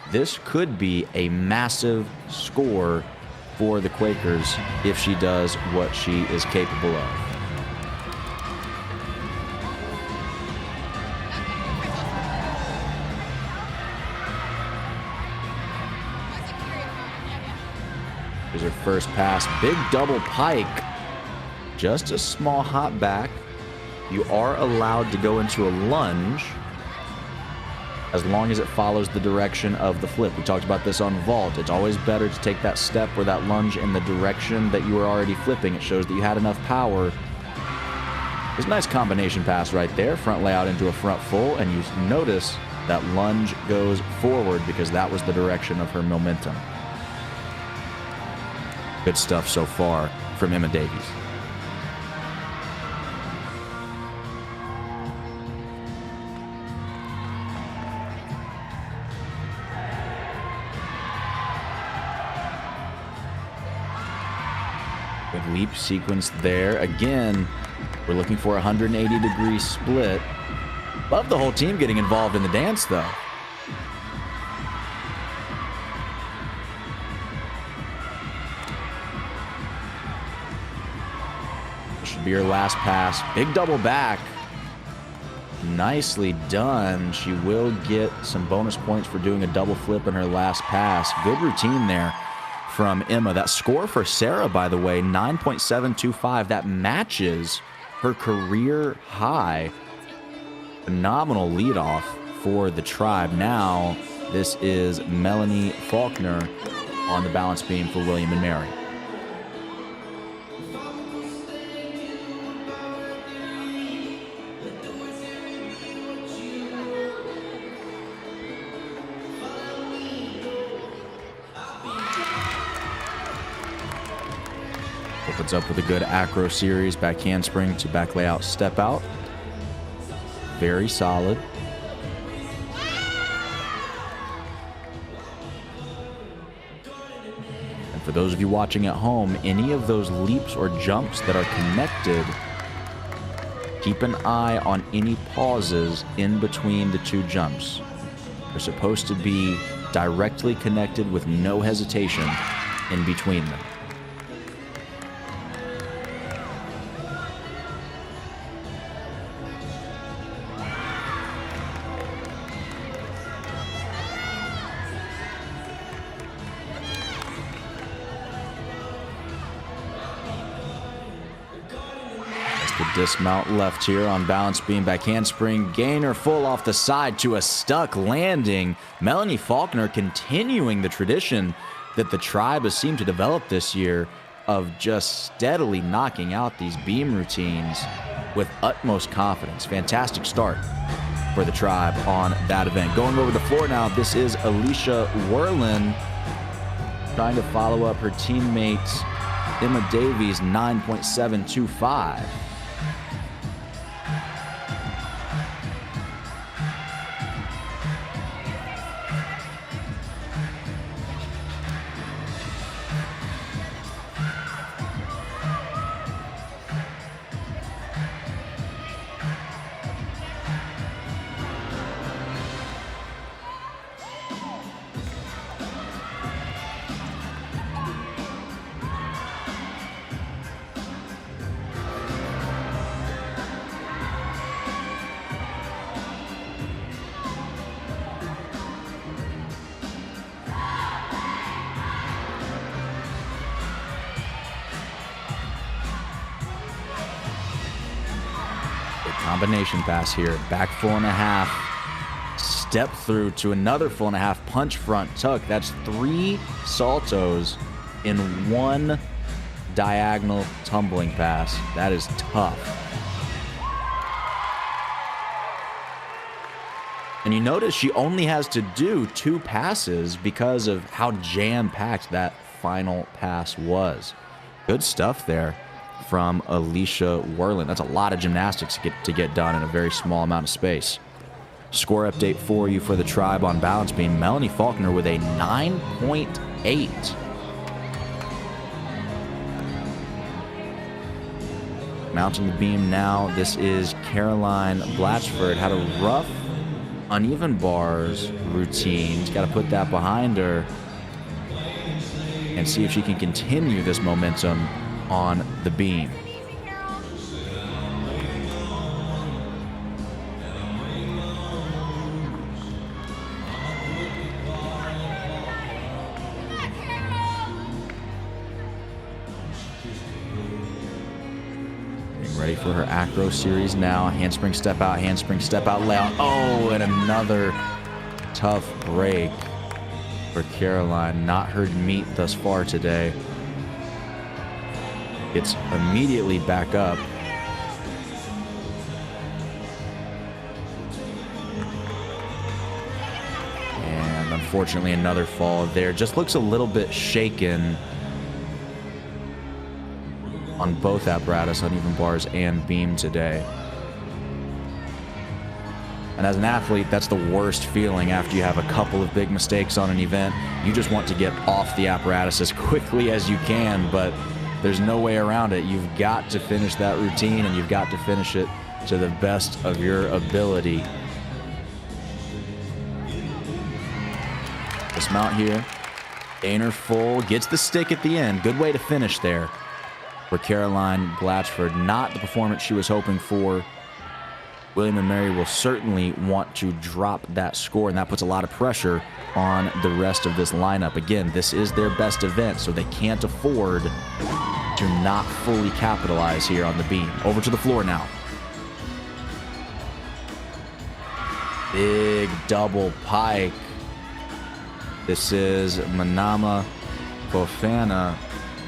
This could be a massive score for the Quakers if she does what she is capable of. Here's her first pass. Big double pike. Just a small hop back. You are allowed to go into a lunge as long as it follows the direction of the flip. We talked about this on vault. It's always better to take that step or that lunge in the direction that you were already flipping. It shows that you had enough power. There's a nice combination pass right there. Front layout into a front full, and you notice that lunge goes forward because that was the direction of her momentum. Good stuff so far from Emma Davies. Good leap sequence there. Again, we're looking for a 180-degree split. Love the whole team getting involved in the dance, though. This should be her last pass. Big double back. Nicely done. She will get some bonus points for doing a double flip in her last pass. Good routine there from Emma. That score for Sarah, by the way, 9.725. That matches her career high. Phenomenal leadoff for the Tribe. Now, this is Melanie Faulkner on the balance beam for William and Mary. Opens up with a good acro series, back handspring to back layout step out. Very solid. And for those of you watching at home, any of those leaps or jumps that are connected, keep an eye on any pauses in between the two jumps. They're supposed to be directly connected with no hesitation in between them. To dismount left here on balance beam, back handspring, gainer full off the side to a stuck landing. Melanie Faulkner continuing the tradition that the tribe has seemed to develop this year of just steadily knocking out these beam routines with utmost confidence. Fantastic start for the tribe on that event. Going over the floor now, this is Alicia Werlin trying to follow up her teammate Emma Davies' 9.725. Combination pass here, back 4.5, step through to another 4.5, punch front tuck. That's 3 saltos in 1 diagonal tumbling pass. That is tough. And you notice she only has to do 2 passes because of how jam-packed that final pass was. Good stuff there from Alicia Werlin. That's a lot of gymnastics to get done in a very small amount of space. Score update for you for the tribe on balance beam. Melanie Faulkner with a 9.8. Mounting the beam now, this is Caroline Blatchford. Had a rough, uneven bars routine. She's got to put that behind her and see if she can continue this momentum on the beam. Getting ready for her acro series now. Handspring step out, layout. Oh, and another tough break for Caroline. Not her meet thus far today. It's immediately back up. And unfortunately another fall there. Just looks a little bit shaken on both apparatus, uneven bars and beam today. And as an athlete, that's the worst feeling after you have a couple of big mistakes on an event. You just want to get off the apparatus as quickly as you can, but there's no way around it. You've got to finish that routine, and you've got to finish it to the best of your ability. Dismount here. Gainer full, gets the stick at the end. Good way to finish there for Caroline Blatchford. Not the performance she was hoping for. William & Mary will certainly want to drop that score, and that puts a lot of pressure on the rest of this lineup. Again, this is their best event, so they can't afford to not fully capitalize here on the beam. Over to the floor now. Big double pike. This is Manama Fofana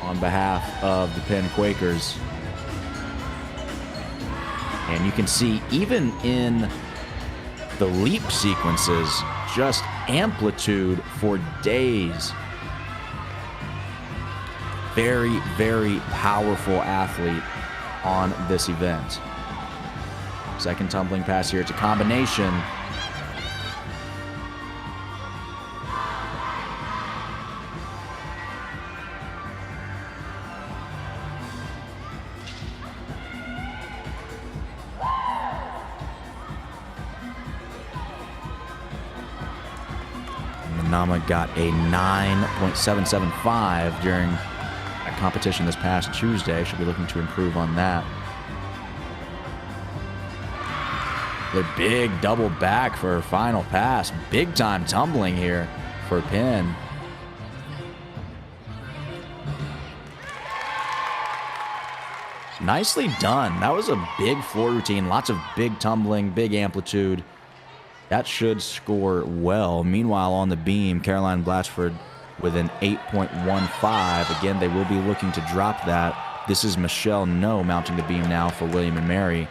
on behalf of the Penn Quakers. And you can see, even in the leap sequences, just amplitude for days. Very, very powerful athlete on this event. Second tumbling pass here. It's a combination. Nama got a 9.775 during a competition this past Tuesday. Should be looking to improve on that. The big double back for her final pass. Big time tumbling here for Penn. Nicely done. That was a big floor routine. Lots of big tumbling, big amplitude. That should score well. Meanwhile, on the beam, Caroline Blatchford with an 8.15. Again, they will be looking to drop that. This is Michelle No mounting the beam now for William and Mary.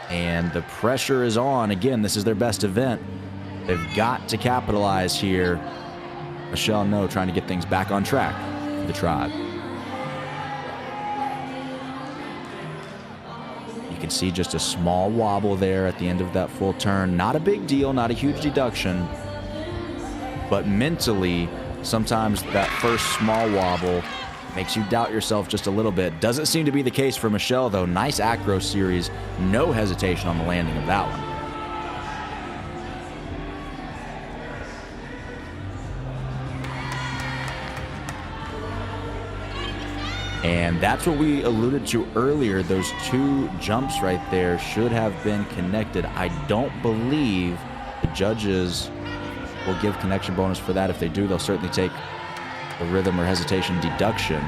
And the pressure is on. Again, this is their best event. They've got to capitalize here. Michelle No trying to get things back on track for the Tribe. You can see just a small wobble there at the end of that full turn. Not a big deal, not a huge deduction. But mentally, sometimes that first small wobble makes you doubt yourself just a little bit. Doesn't seem to be the case for Michelle, though. Nice acro series. No hesitation on the landing of that one. And that's what we alluded to earlier. Those two jumps right there should have been connected. I don't believe the judges will give connection bonus for that. If they do, they'll certainly take a rhythm or hesitation deduction.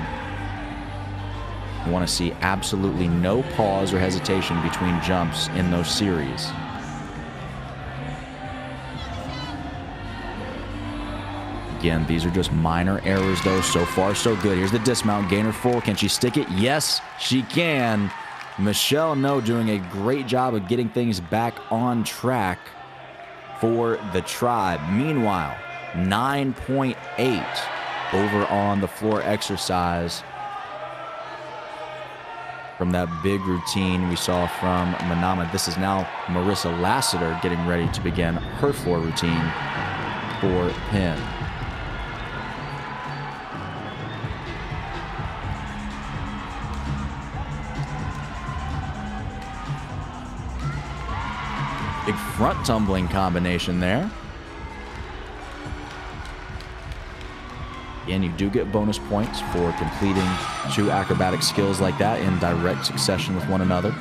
You want to see absolutely no pause or hesitation between jumps in those series. Again, these are just minor errors, though. So far, so good. Here's the dismount. Gainer full. Can she stick it? Yes, she can. Michelle No doing a great job of getting things back on track for the Tribe. Meanwhile, 9.8 over on the floor exercise from that big routine we saw from Manama. This is now Marissa Lassiter getting ready to begin her floor routine for Penn. Big front tumbling combination there. And you do get bonus points for completing two acrobatic skills like that in direct succession with one another.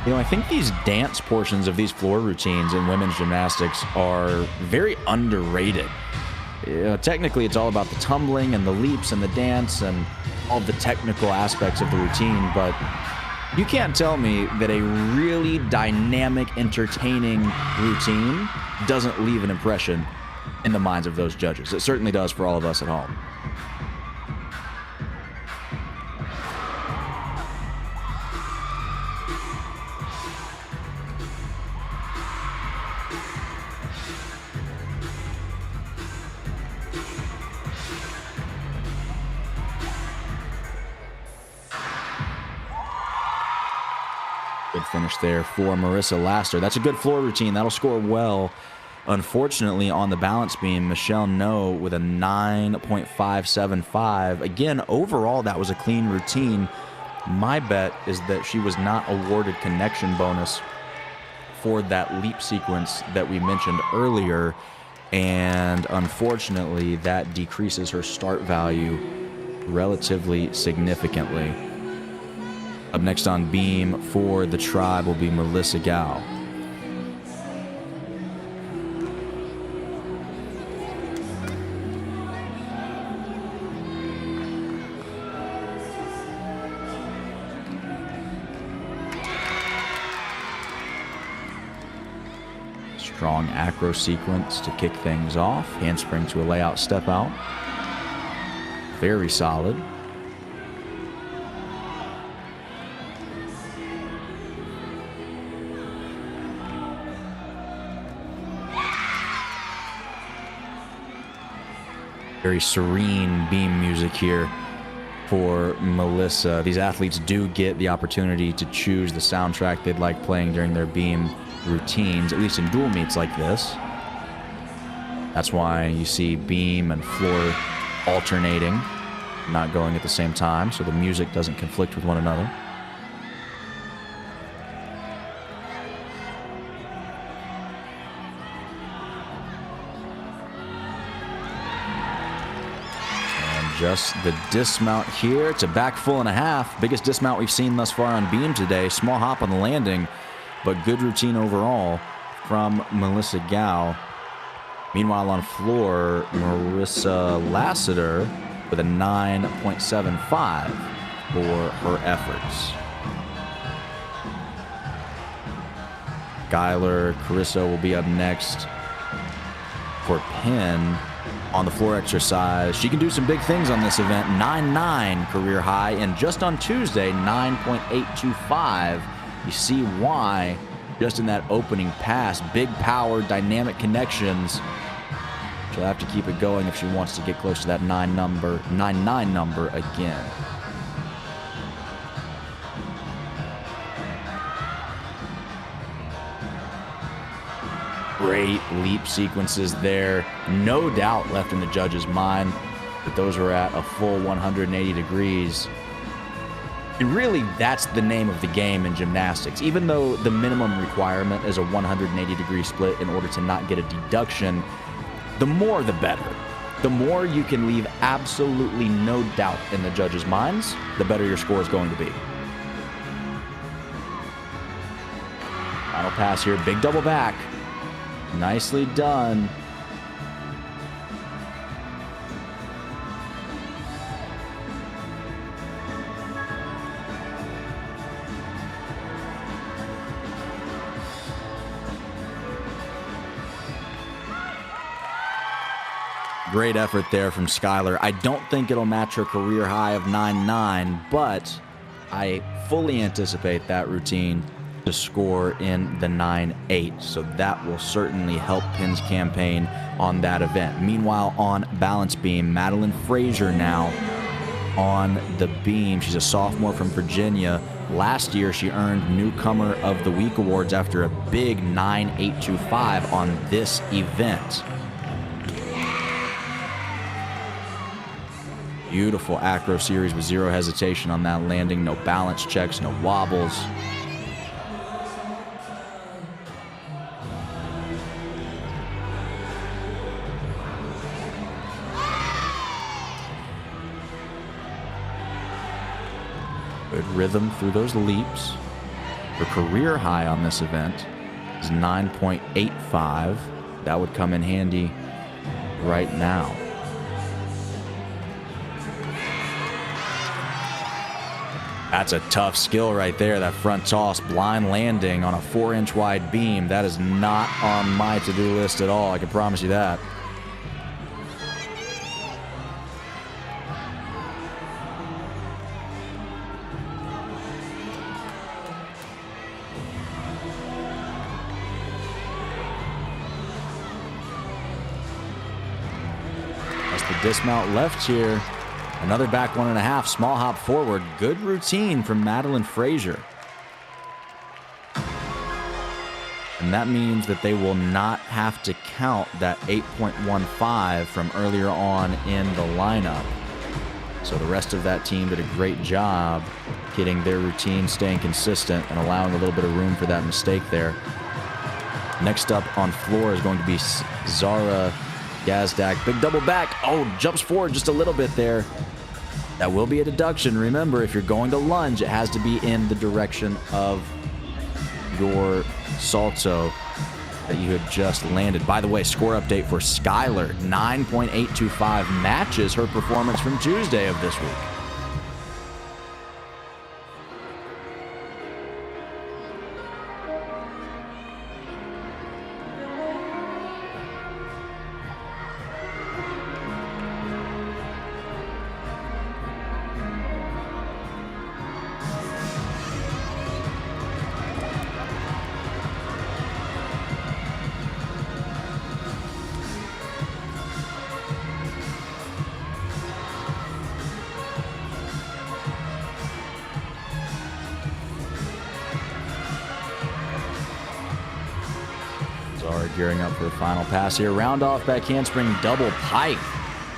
You know, I think these dance portions of these floor routines in women's gymnastics are very underrated. You know, technically, it's all about the tumbling and the leaps and the dance and all the technical aspects of the routine, but you can't tell me that a really dynamic, entertaining routine doesn't leave an impression in the minds of those judges. It certainly does for all of us at home. Good finish there for Marissa Lassiter. That's a good floor routine. That'll score well. Unfortunately, on the balance beam, Michelle No with a 9.575. Again, overall, that was a clean routine. My bet is that she was not awarded connection bonus for that leap sequence that we mentioned earlier. And unfortunately, that decreases her start value relatively significantly. Up next on beam for the Tribe will be Melissa Gao. Strong acro sequence to kick things off. Handspring to a layout step out. Very solid. Very serene beam music here for Melissa. These athletes do get the opportunity to choose the soundtrack they'd like playing during their beam routines, at least in dual meets like this. That's why you see beam and floor alternating, not going at the same time, so the music doesn't conflict with one another. Just the dismount here. It's a back full and a half. Biggest dismount we've seen thus far on beam today. Small hop on the landing, but good routine overall from Melissa Gao. Meanwhile, on floor, Marissa Lassiter with a 9.75 for her efforts. Skylar Caruso will be up next for Penn on the floor exercise. She can do some big things on this event. 9.9 career high, and just on Tuesday, 9.825. You see why just in that opening pass. Big power, dynamic connections. She'll have to keep it going if she wants to get close to that 9.9 number again. Great leap sequences there. No doubt left in the judge's mind that those were at a full 180 degrees. And really, that's the name of the game in gymnastics. Even though the minimum requirement is a 180 degree split in order to not get a deduction, the more the better. The more you can leave absolutely no doubt in the judge's minds, the better your score is going to be. Final pass here, big double back. Nicely done. Great effort there from Skylar. I don't think it'll match her career high of 9.9, but I fully anticipate that routine to score in the 9.8, so that will certainly help Penn's campaign on that event. Meanwhile, on balance beam, Madeline Frazier now on the beam. She's a sophomore from Virginia. Last year, she earned Newcomer of the Week awards after a big 9.825 on this event. Beautiful acro series with zero hesitation on that landing. No balance checks, no wobbles. Good rhythm through those leaps. Her career high on this event is 9.85. That would come in handy right now. That's a tough skill right there, that front toss, blind landing on a 4-inch wide beam. That is not on my to-do list at all, I can promise you that. That's the dismount left here. Another back 1.5, small hop forward. Good routine from Madeline Frazier. And that means that they will not have to count that 8.15 from earlier on in the lineup. So the rest of that team did a great job getting their routine, staying consistent, and allowing a little bit of room for that mistake there. Next up on floor is going to be Zara Gazdak. Big double back. Oh, jumps forward just a little bit there. That will be a deduction. Remember, if you're going to lunge, it has to be in the direction of your salto that you had just landed. By the way, score update for Skylar, 9.825, matches her performance from Tuesday of this week. Zara gearing up for a final pass here. Round off back handspring double pike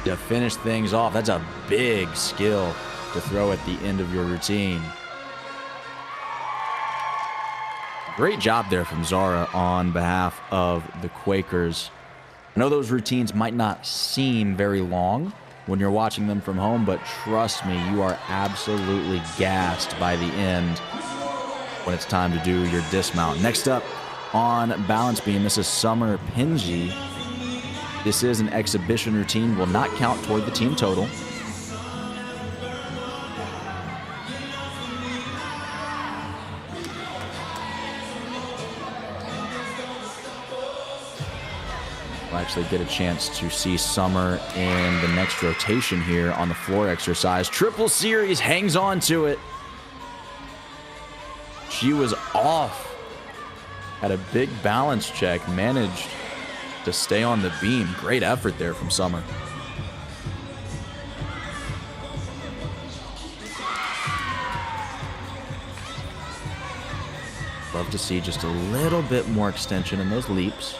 to finish things off. That's a big skill to throw at the end of your routine. Great job there from Zara on behalf of the Quakers. I know those routines might not seem very long, when you're watching them from home, but trust me, you are absolutely gassed by the end when it's time to do your dismount. Next up on balance beam, this is Summer Pingy. This is an exhibition routine, will not count toward the team total. We'll actually get a chance to see Summer in the next rotation here on the floor exercise. Triple series, hangs on to it. She was off. Had a big balance check, managed to stay on the beam. Great effort there from Summer. Love to see just a little bit more extension in those leaps.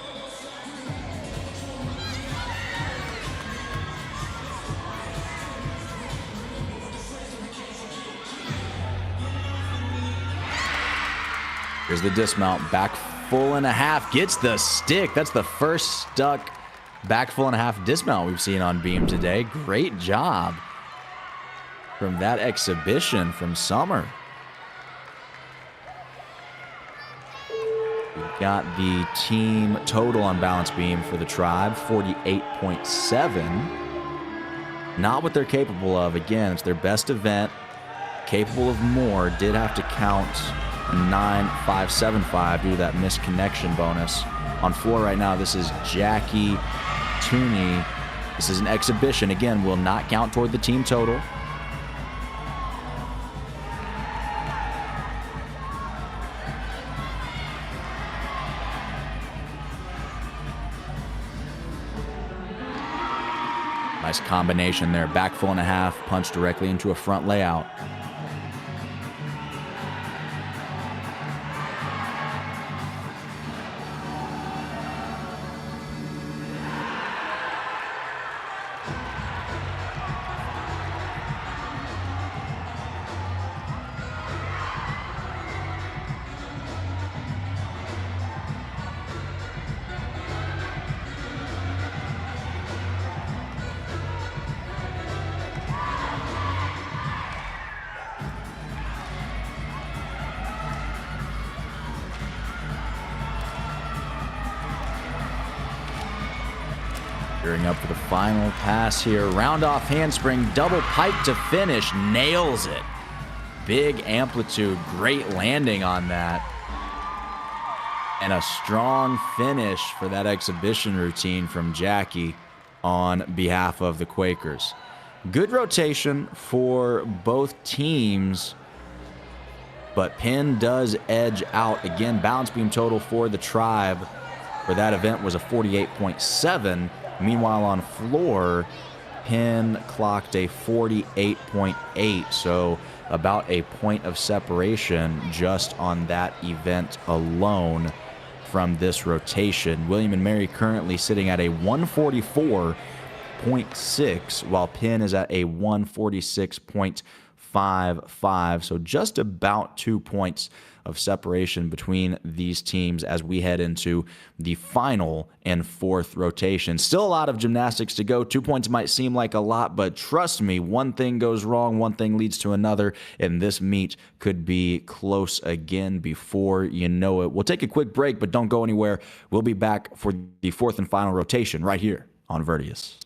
Here's the dismount, back full and a half, gets the stick. That's the first stuck back full and a half dismount we've seen on beam today. Great job from that exhibition from Summer. We've got the team total on balance beam for the Tribe, 48.7. Not what they're capable of. Again, it's their best event. Capable of more. Did have to count 9.575 due to that misconnection bonus. On floor right now, this is Jackie Tooney. This is an exhibition. Again, will not count toward the team total. Nice combination there. Back full and a half, punch directly into a front layout. Gearing up for the final pass here. Round off handspring, double pipe to finish. Nails it. Big amplitude, great landing on that. And a strong finish for that exhibition routine from Jackie on behalf of the Quakers. Good rotation for both teams, but Penn does edge out. Again, balance beam total for the Tribe for that event was a 48.7. Meanwhile, on floor, Penn clocked a 48.8, so about a point of separation just on that event alone from this rotation. William and Mary currently sitting at a 144.6, while Penn is at a 146.55, so just about 2 points of separation between these teams as we head into the final and fourth rotation. Still a lot of gymnastics to go. 2 points might seem like a lot, but trust me, one thing goes wrong, one thing leads to another, and this meet could be close again before you know it. We'll take a quick break, but don't go anywhere. We'll be back for the fourth and final rotation right here on Virtius.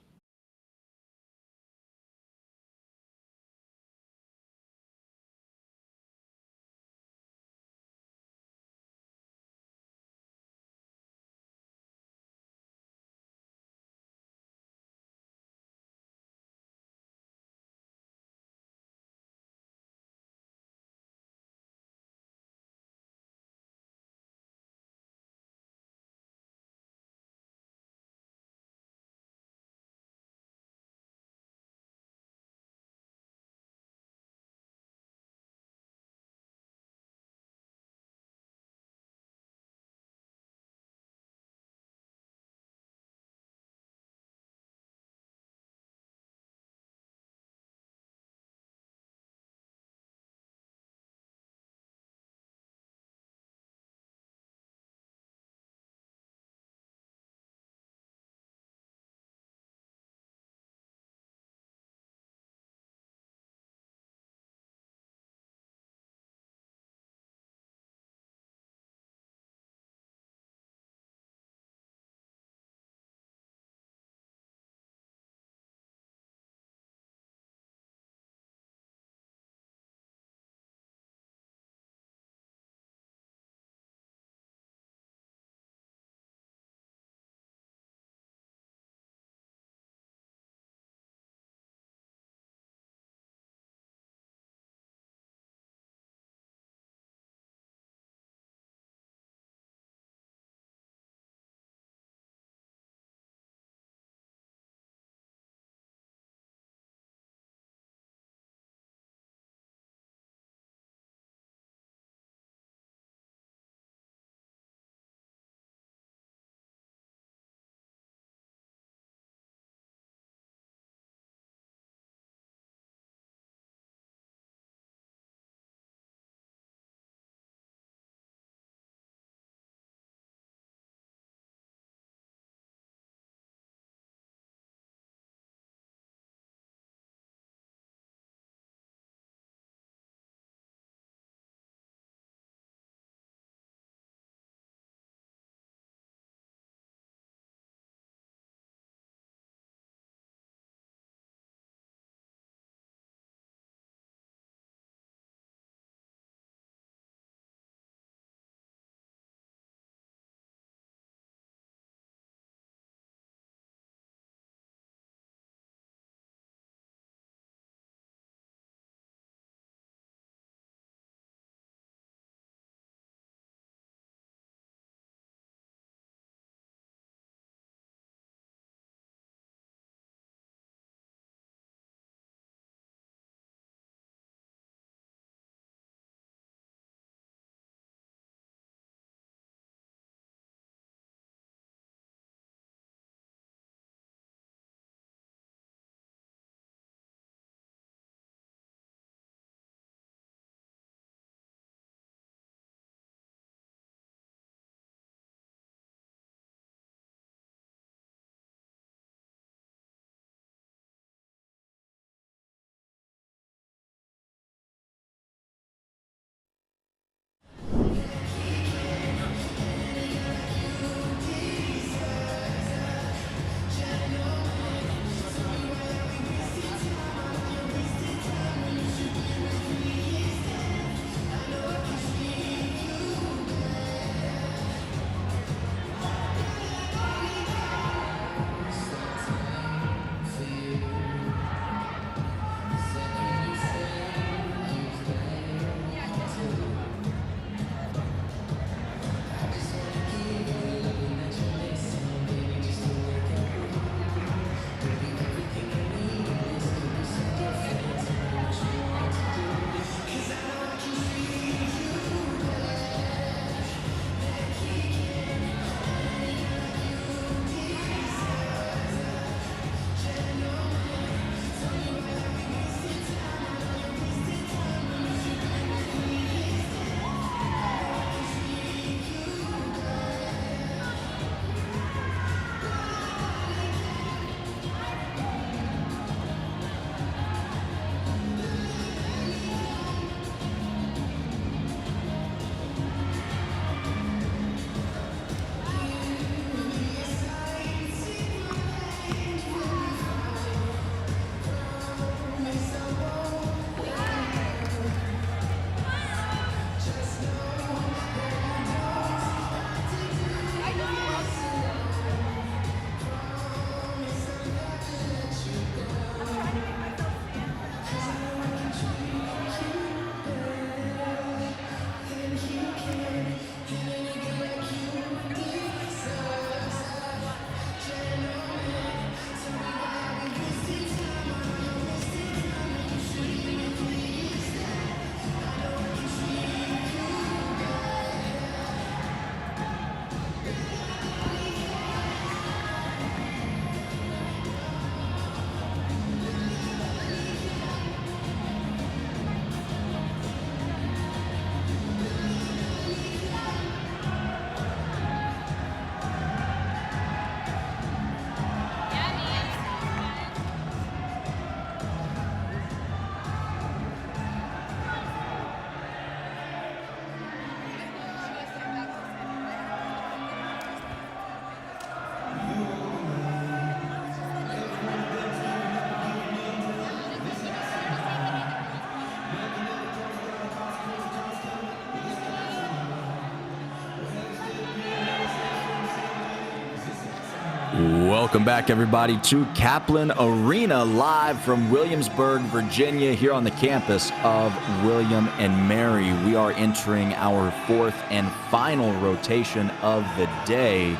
Welcome back, everybody, to Kaplan Arena, live from Williamsburg, Virginia, here on the campus of William and Mary. We are entering our fourth and final rotation of the day.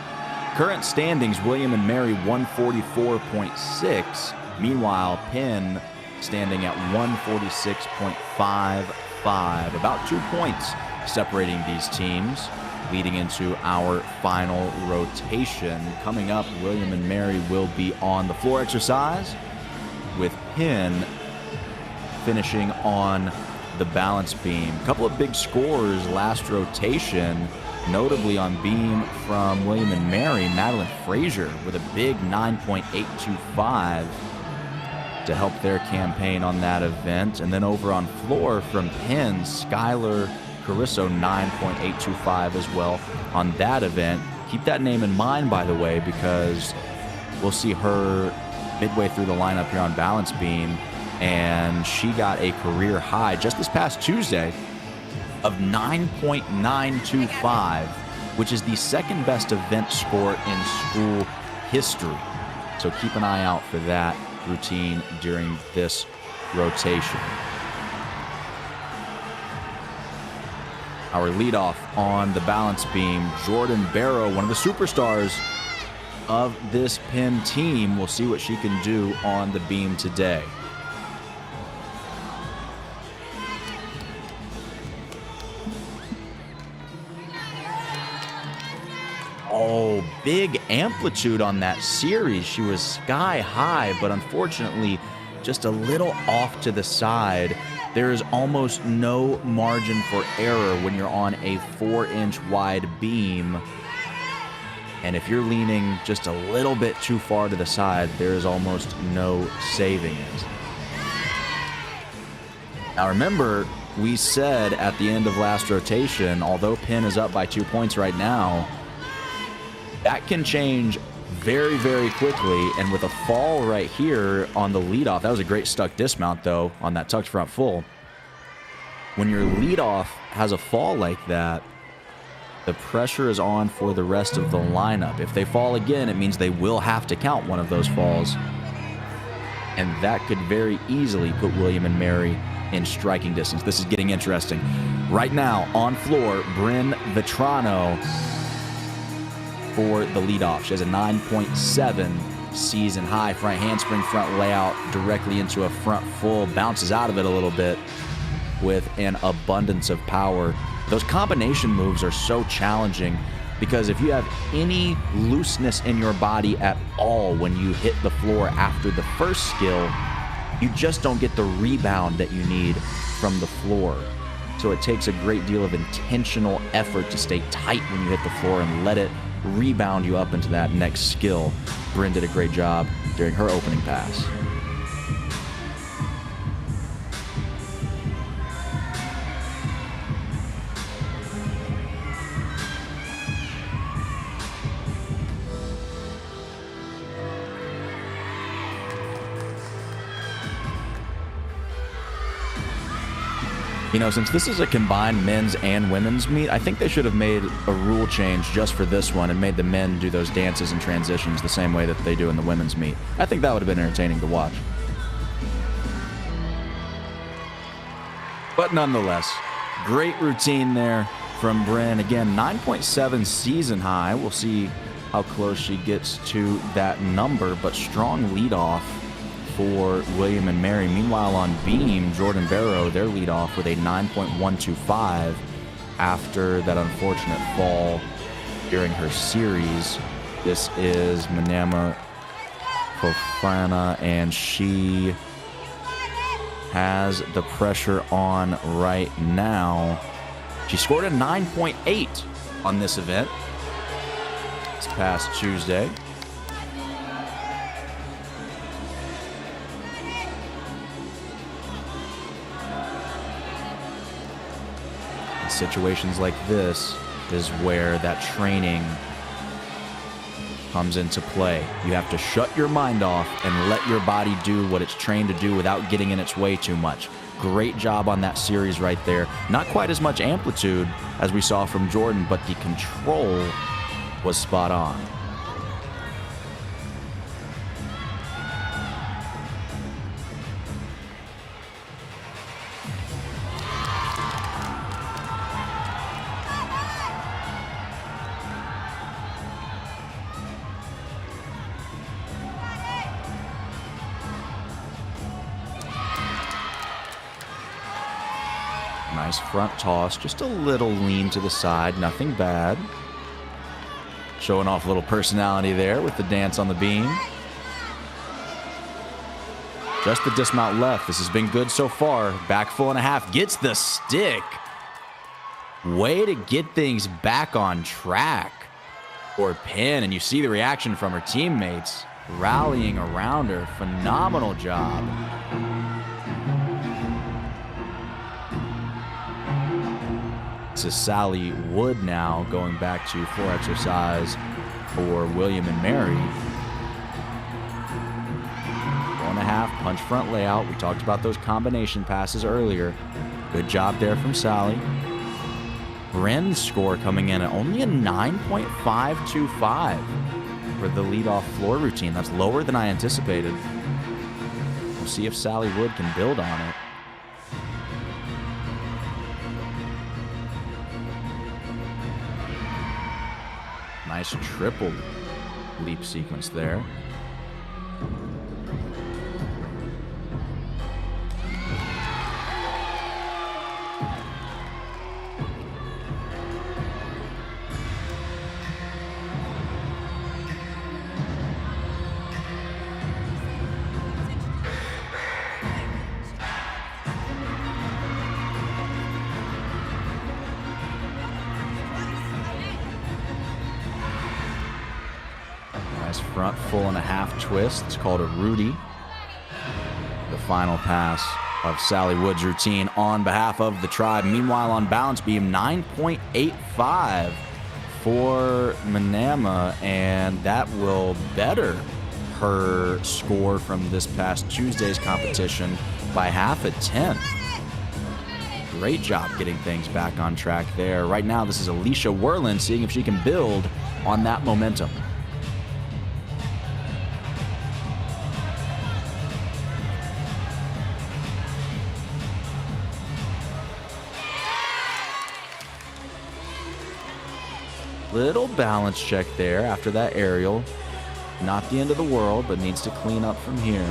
Current standings, William and Mary 144.6. Meanwhile, Penn standing at 146.55. About 2 points separating these teams, leading into our final rotation. Coming up, William and Mary will be on the floor exercise, with Penn finishing on the balance beam. A couple of big scores last rotation, notably on beam from William and Mary. Madeline Frazier with a big 9.825 to help their campaign on that event. And then over on floor from Penn, Skylar Carisso, 9.825 as well on that event. Keep that name in mind, by the way, because we'll see her midway through the lineup here on balance beam, and she got a career high just this past Tuesday of 9.925, which is the second best event score in school history. So keep an eye out for that routine during this rotation. Our leadoff on the balance beam, Jordan Barrow, one of the superstars of this Penn team. We'll see what she can do on the beam today. Oh, big amplitude on that series. She was sky high, but unfortunately just a little off to the side. There is almost no margin for error when you're on a 4-inch wide beam. And if you're leaning just a little bit too far to the side, there is almost no saving it. Now remember, we said at the end of last rotation, although Penn is up by 2 points right now, that can change very, very quickly. And with a fall right here on the leadoff, that was a great stuck dismount, though, on that tucked front full. When your leadoff has a fall like that, the pressure is on for the rest of the lineup. If they fall again, it means they will have to count one of those falls. And that could very easily put William and Mary in striking distance. This is getting interesting. Right now, on floor, Bryn Vetrano for the leadoff. She has a 9.7 season high front handspring, front layout directly into a front full, bounces out of it a little bit with an abundance of power. Those combination moves are so challenging because if you have any looseness in your body at all when you hit the floor after the first skill, you just don't get the rebound that you need from the floor. So it takes a great deal of intentional effort to stay tight when you hit the floor and let it rebound you up into that next skill. Bryn did a great job during her opening pass. You know, since this is a combined men's and women's meet, I think they should have made a rule change just for this one and made the men do those dances and transitions the same way that they do in the women's meet. I think that would have been entertaining to watch. But nonetheless, great routine there from Bryn. Again, 9.7 season high. We'll see how close she gets to that number, but strong leadoff for William and Mary. Meanwhile, on beam, Jordan Barrow, their leadoff with a 9.125 after that unfortunate fall during her series. This is Manama Fofana, and she has the pressure on right now. She scored a 9.8 on this event this past Tuesday. Situations like this is where that training comes into play. You have to shut your mind off and let your body do what it's trained to do without getting in its way too much. Great job on that series right there. Not quite as much amplitude as we saw from Jordan, but the control was spot on. Nice front toss, just a little lean to the side, nothing bad. Showing off a little personality there with the dance on the beam. Just the dismount left. This has been good so far. Back full and a half. Gets the stick. Way to get things back on track for Penn. And you see the reaction from her teammates rallying around her. Phenomenal job. This is Sally Wood now going back to floor exercise for William and Mary. 4.5 punch front layout. We talked about those combination passes earlier. Good job there from Sally. Bren's score coming in at only a 9.525 for the leadoff floor routine. That's lower than I anticipated. We'll see if Sally Wood can build on it. Nice triple leap sequence there. Nice front full and a half twist. It's called a Rudy. The final pass of Sally Wood's routine on behalf of the Tribe. Meanwhile, on balance beam, 9.85 for Manama, and that will better her score from this past Tuesday's competition by half a tenth. Great job getting things back on track there. Right now, this is Alicia Werland seeing if she can build on that momentum. Little balance check there after that aerial. Not the end of the world, but needs to clean up from here.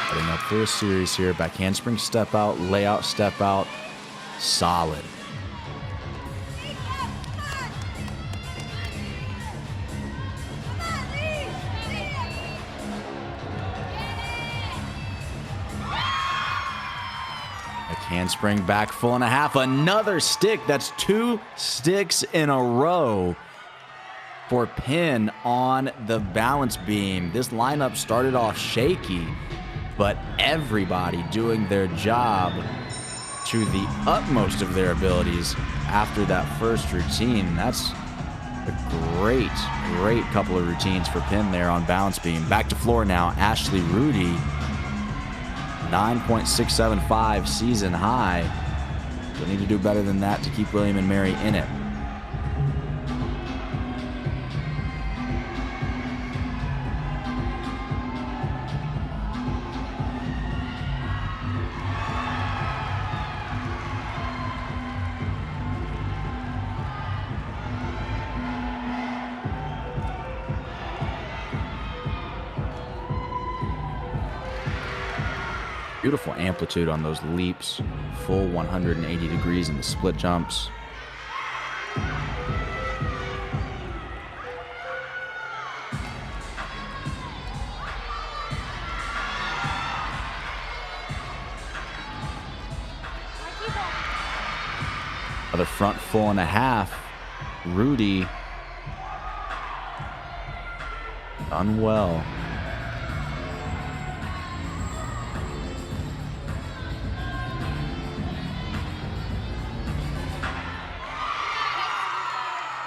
Heading up for a series here. Back handspring step out, layout step out. Solid. Back handspring back full and a half. Another stick. That's 2 sticks in a row for Penn on the balance beam. This lineup started off shaky, but everybody doing their job to the utmost of their abilities after that first routine. That's a great couple of routines for Penn there on balance beam. Back to floor now, Ashley Rudy, 9.675 season high. They'll need to do better than that to keep William and Mary in it. Beautiful amplitude on those leaps, full 180 degrees in the split jumps. Another front full and a half. Rudy done well.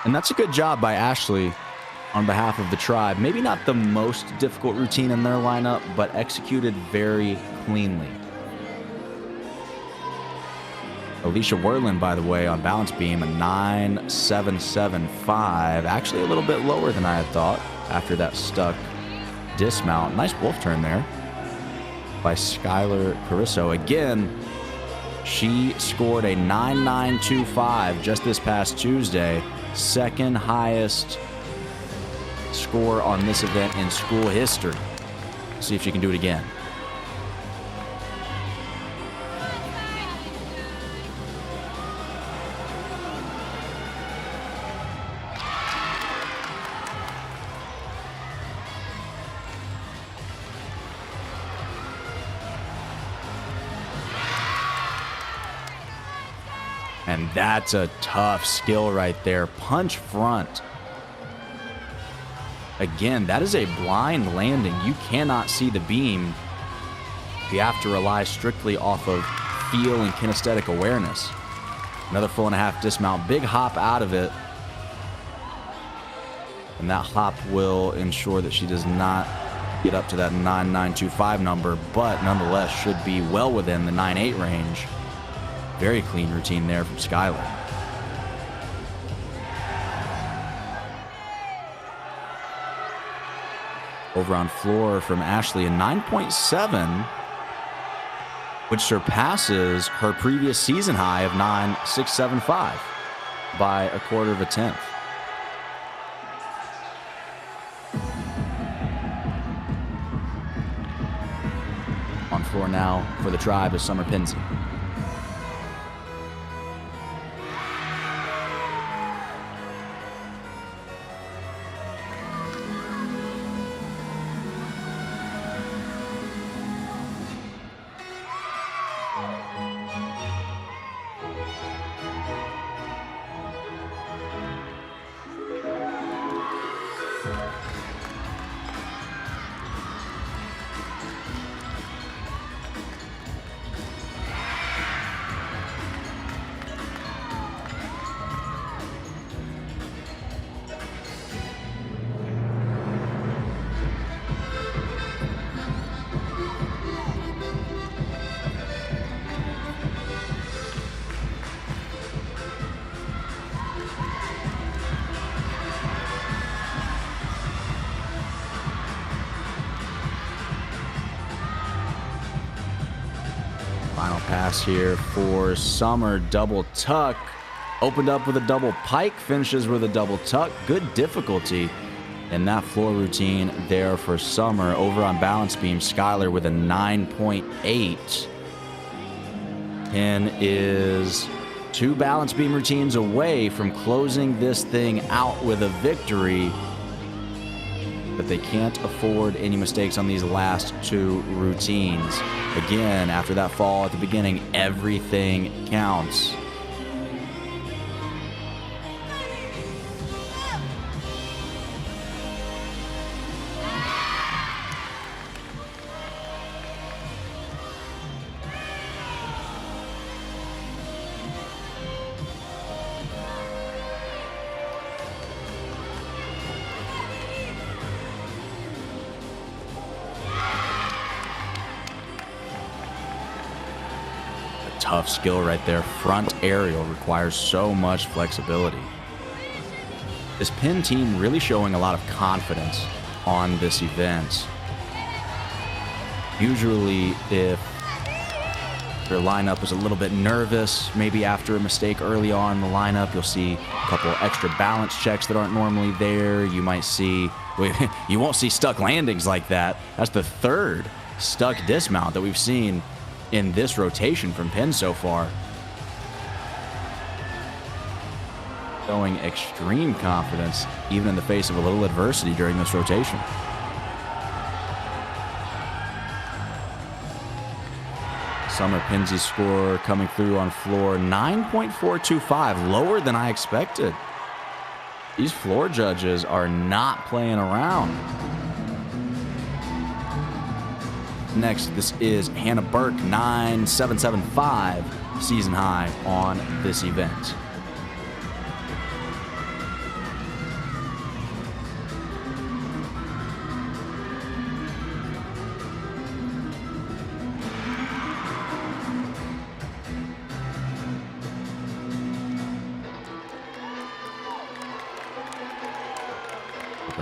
And that's a good job by Ashley on behalf of the Tribe. Maybe not the most difficult routine in their lineup, but executed very cleanly. Alicia Werland, by the way, on balance beam, a 9.775. Actually a little bit lower than I had thought after that stuck dismount. Nice wolf turn there by Skylar Carisso. Again, she scored a 9.925 just this past Tuesday. Second highest score on this event in school history. See if she can do it again. And that's a tough skill right there. Punch front. Again, that is a blind landing. You cannot see the beam. You have to rely strictly off of feel and kinesthetic awareness. Another 4.5 dismount. Big hop out of it. And that hop will ensure that she does not get up to that 9.925 number, but nonetheless should be well within the 9.8 range. Very clean routine there from Skylar. Over on floor from Ashley, a 9.7, which surpasses her previous season high of 9.675 by a quarter of a tenth. On floor now for the Tribe is Summer Pinsey. Final pass here for Summer. Double tuck. Opened up with a double pike. Finishes with a double tuck. Good difficulty in that floor routine there for Summer. Over on balance beam, Skylar with a 9.8. Penn is 2 balance beam routines away from closing this thing out with a victory. But they can't afford any mistakes on these last 2 routines. Again, after that fall at the beginning, everything counts. Tough skill right there. Front aerial requires so much flexibility. This Penn team really showing a lot of confidence on this event. Usually if their lineup is a little bit nervous, maybe after a mistake early on in the lineup, you'll see a couple extra balance checks that aren't normally there. You might see, you won't see stuck landings like that. That's the 3rd stuck dismount that we've seen in this rotation from Penn so far. Showing extreme confidence even in the face of a little adversity during this rotation. Summer Pinsey's score coming through on floor 9.425, lower than I expected. These floor judges are not playing around. Next, this is Hannah Burke, 9.775, season high on this event.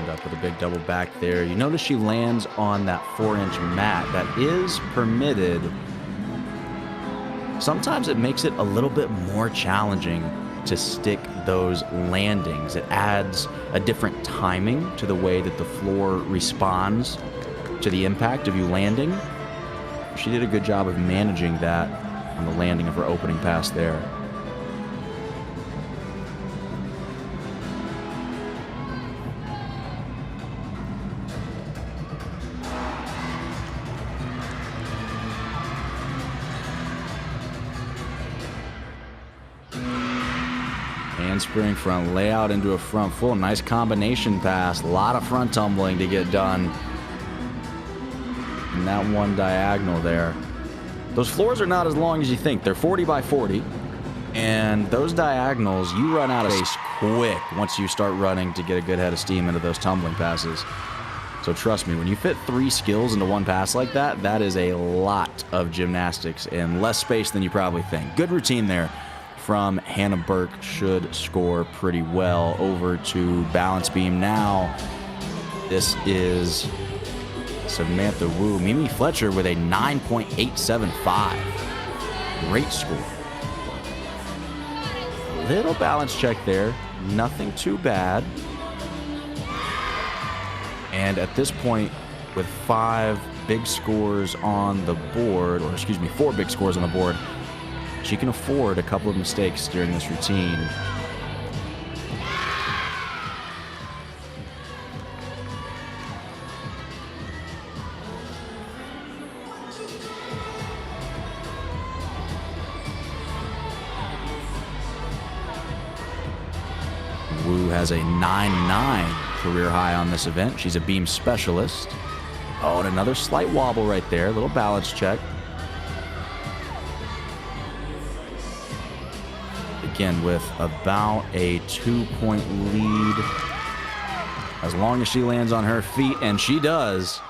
Stand up with a big double back there. You notice she lands on that 4-inch mat. That is permitted. Sometimes it makes it a little bit more challenging to stick those landings. It adds a different timing to the way that the floor responds to the impact of you landing. She did a good job of managing that on the landing of her opening pass there. Handspring front layout into a front full. Nice combination pass. A lot of front tumbling to get done. And that one diagonal there. Those floors are not as long as you think. They're 40 by 40. And those diagonals, you run out of space quick once you start running to get a good head of steam into those tumbling passes. So trust me, when you fit 3 skills into one pass like that, that is a lot of gymnastics and less space than you probably think. Good routine there from Hannah Burke. Should score pretty well. Over to balance beam now. This is Samantha Wu. Mimi Fletcher with a 9.875. Great score. Little balance check there. Nothing too bad. And at this point, with 5 big scores on the board, or excuse me, 4 big scores on the board, she can afford a couple of mistakes during this routine. Wu has a 9.9 career high on this event. She's a beam specialist. Oh, and another slight wobble right there. A little balance check. Again, with about a 2-point lead. As long as she lands on her feet, and she does,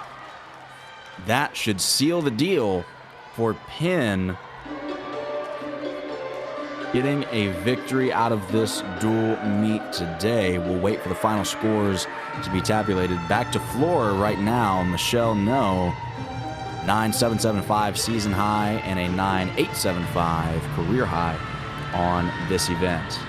that should seal the deal for Penn getting a victory out of this dual meet today. We'll wait for the final scores to be tabulated. Back to floor right now. Michelle No, 9.775 season high and a 9.875 career high on this event.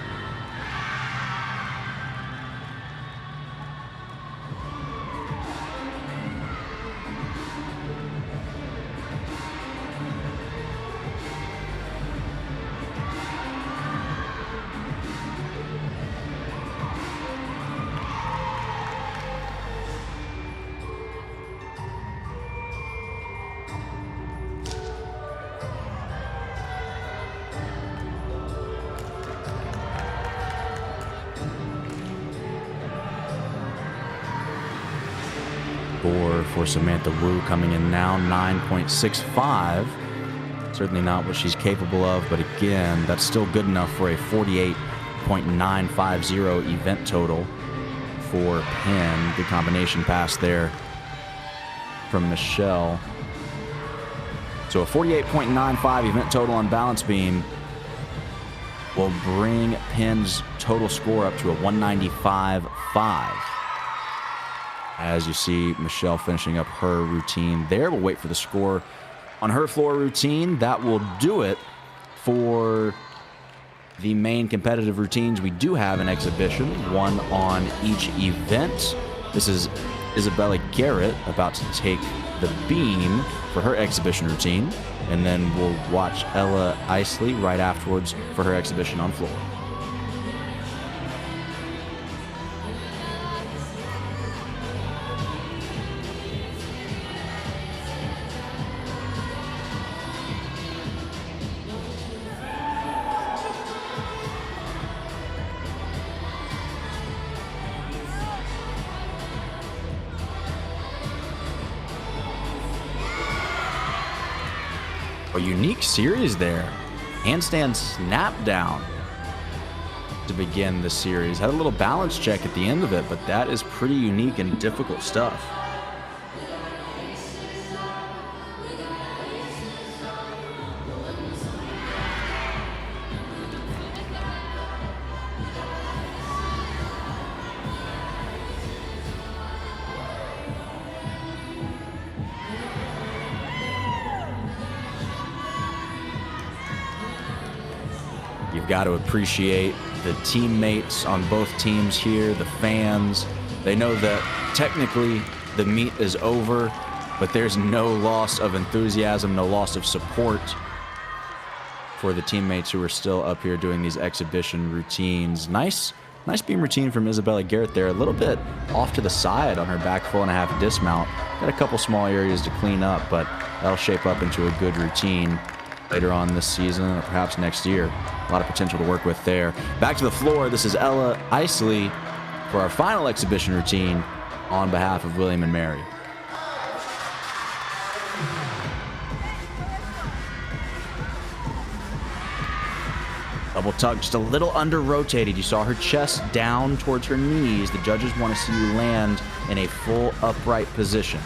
For Samantha Wu coming in now, 9.65. Certainly not what she's capable of, but again, that's still good enough for a 48.950 event total for Penn. Good combination pass there from Michelle. So a 48.95 event total on balance beam will bring Penn's total score up to a 195.5. As you see Michelle finishing up her routine there. We'll wait for the score on her floor routine. That will do it for the main competitive routines we do have in exhibition, one on each event. This is Isabella Garrett about to take the beam for her exhibition routine, and then we'll watch Ella Isley right afterwards for her exhibition on floor. A unique series there. Handstand snap down to begin the series. Had a little balance check at the end of it, but that is pretty unique and difficult stuff. You've got to appreciate the teammates on both teams here, the fans. They know that technically the meet is over, but there's no loss of enthusiasm, no loss of support for the teammates who are still up here doing these exhibition routines. Nice beam routine from Isabella Garrett there. A little bit off to the side on her back full and a half dismount. Got a couple small areas to clean up, but that'll shape up into a good routine later on this season or perhaps next year. A lot of potential to work with there. Back to the floor. This is Ella Isley for our final exhibition routine on behalf of William and Mary. Double tuck, just a little under rotated. You saw her chest down towards her knees. The judges want to see you land in a full upright position.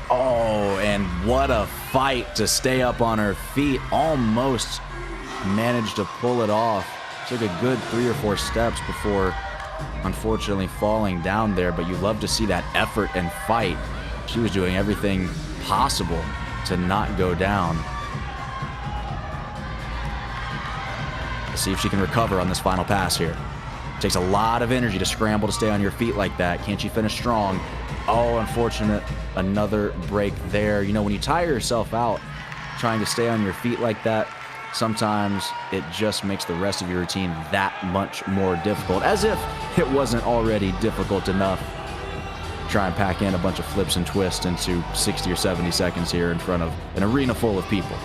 Oh, and what a fight to stay up on her feet. Almost managed to pull it off. Took a good 3 or 4 steps before unfortunately falling down there, but you love to see that effort and fight. She was doing everything possible to not go down. Let's see if she can recover on this final pass here. Takes a lot of energy to scramble to stay on your feet like that. Can she finish strong? Oh, unfortunate. Another break there. You know, when you tire yourself out trying to stay on your feet like that, sometimes it just makes the rest of your routine that much more difficult, as if it wasn't already difficult enough. Try and pack in a bunch of flips and twists into 60 or 70 seconds here in front of an arena full of people.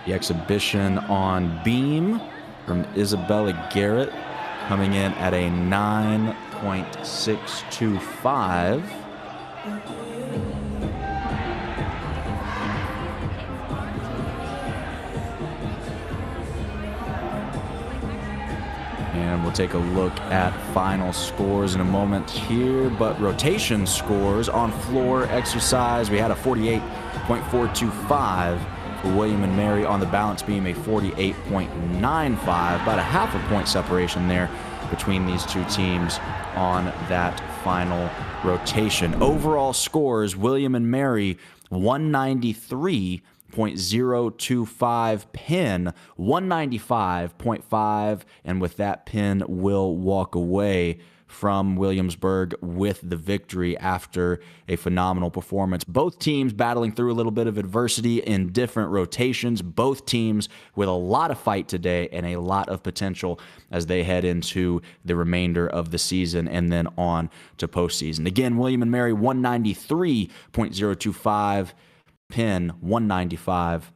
The exhibition on beam from Isabella Garrett coming in at a 9.625. And we'll take a look at final scores in a moment here, but rotation scores on floor exercise, we had a 48.425. William and Mary on the balance beam, a 48.95, about a half a point separation there between these two teams on that final rotation. Overall scores, William and Mary 193.025, Penn 195.5, and with that, Penn will walk away from Williamsburg with the victory after a phenomenal performance. Both teams battling through a little bit of adversity in different rotations. Both teams with a lot of fight today and a lot of potential as they head into the remainder of the season and then on to postseason. Again, William and Mary 193.025, Penn 195.5.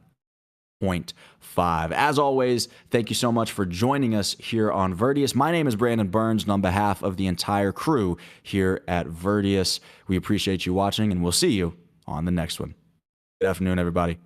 As always, thank you so much for joining us here on Virtius. My name is Brandon Burns, and on behalf of the entire crew here at Virtius, we appreciate you watching, and we'll see you on the next one. Good afternoon, everybody.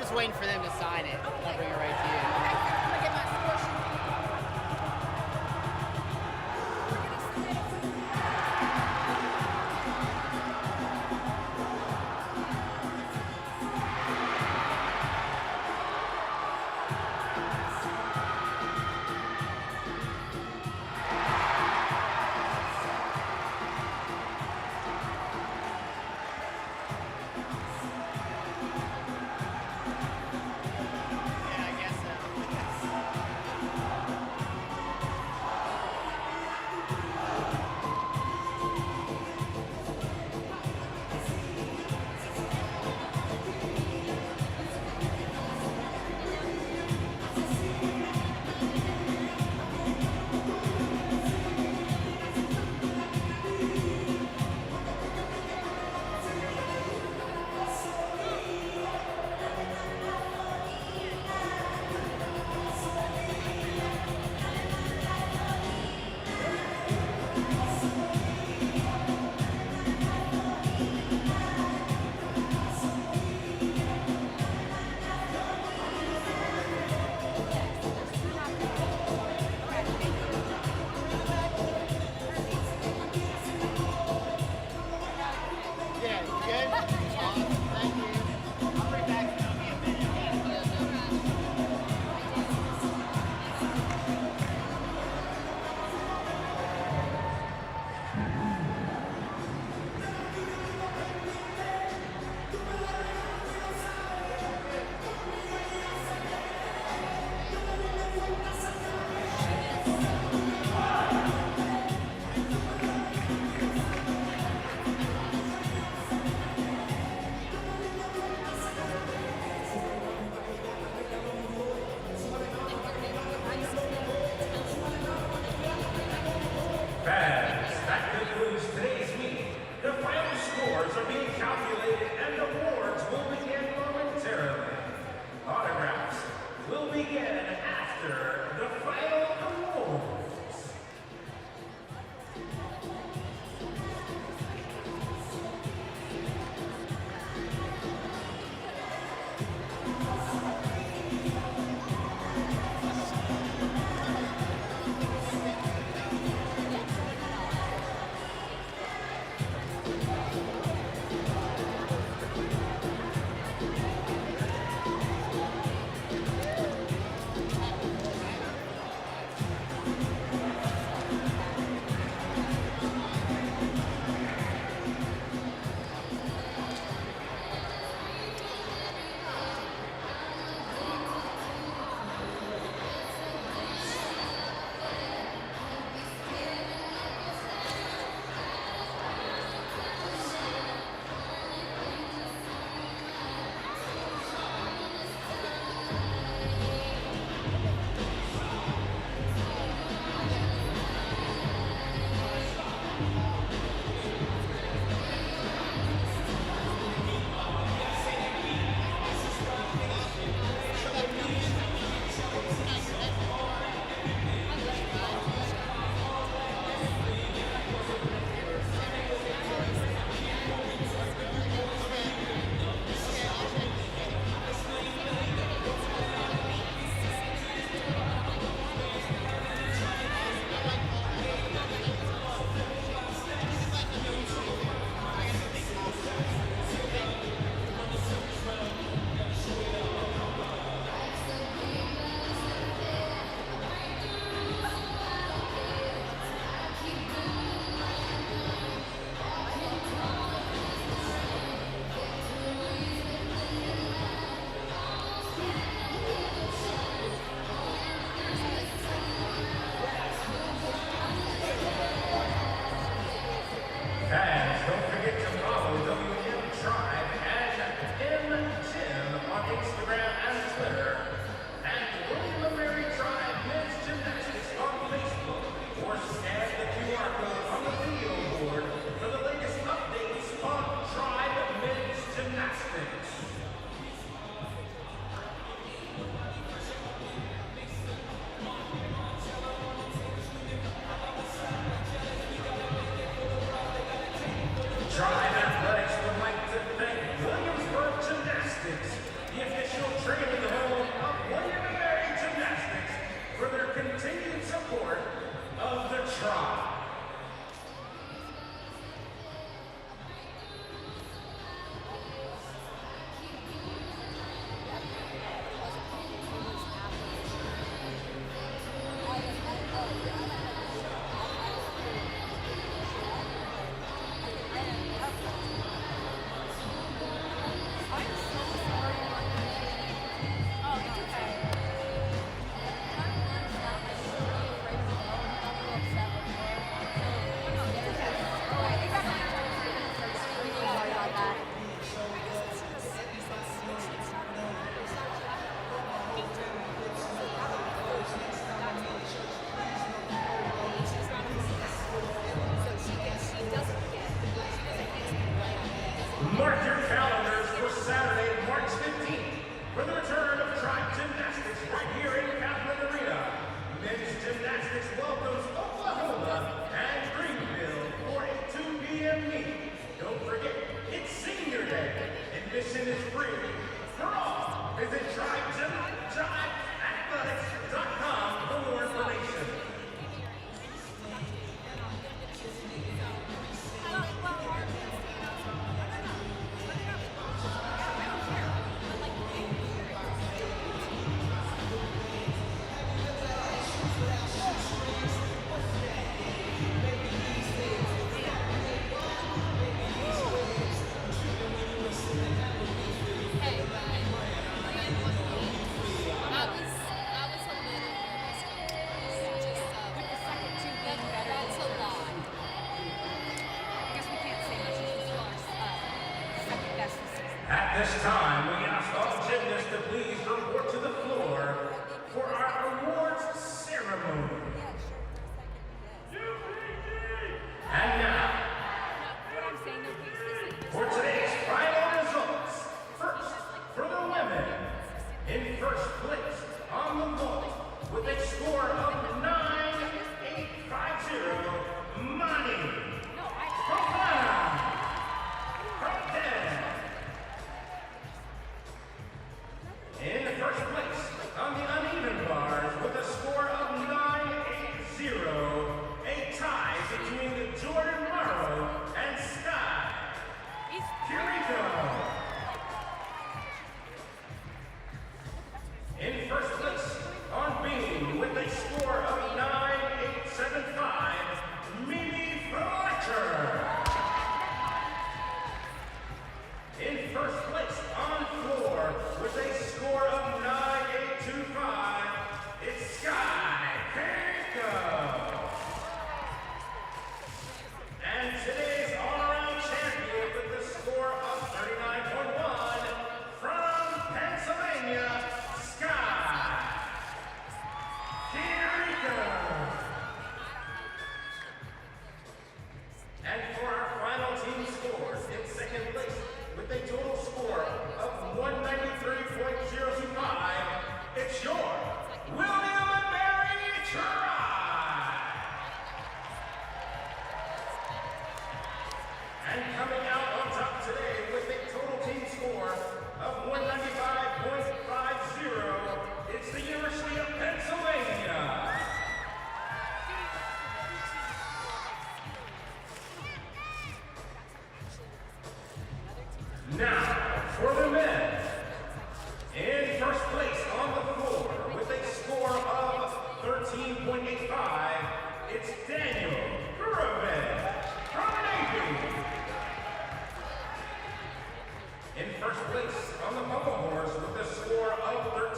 just waiting for them to sign it. I'll bring it right to you. Okay, I'm gonna get my score sheet. Yeah, I guess so. this time, we ask all gymnasts to please report to the floor for our awards ceremony. And now, for today's final results, first for the women, in first place on the vault with a score of 9,850, Money from Penn. In first place on the uneven bars with a score of 980, a tie between Jordan Morrow and Sky Kiriko. In first place on beam with a score of 9875, Mimi Fletcher. In first place on floor with a score of 9825, it's Sky Kiriko. And today's all-around champion with a score of 39.1 from Pennsylvania, Sky Kiriko. And for our final team scores, in second place with a total score of 193.025, it's your William and Mary Tribe. And coming out on top today with a total team score of 195.50, it's the University of Pennsylvania. Now, for the men, in first place on the floor with a score of 13.85, it's Daniel Gurubin from Navy. In first place on the bubble horse with a score of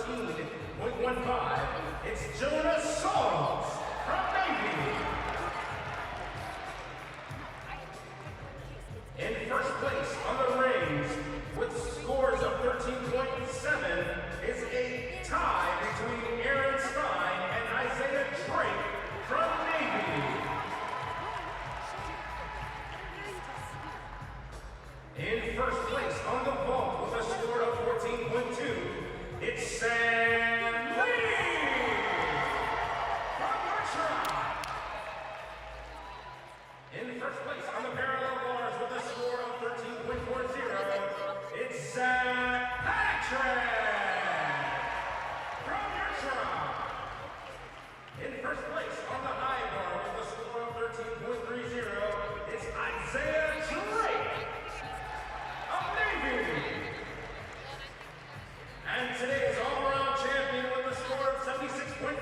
13.15, it's Jonah Sauls from Navy. In first place on the rings with scores of 13.7 is a tie between Aaron Stein and Isaiah Drake from Navy. In first place on the vault with a score of 14.2, it's Sam Lee from Virtius. In first place on the parallel bars with a score of 13.40, it's Zach Patrick from Virtius. In first place on the high bar with a score of 13.30, it's Isaiah Drake of Navy. And today's all-around champion with a score of 76.5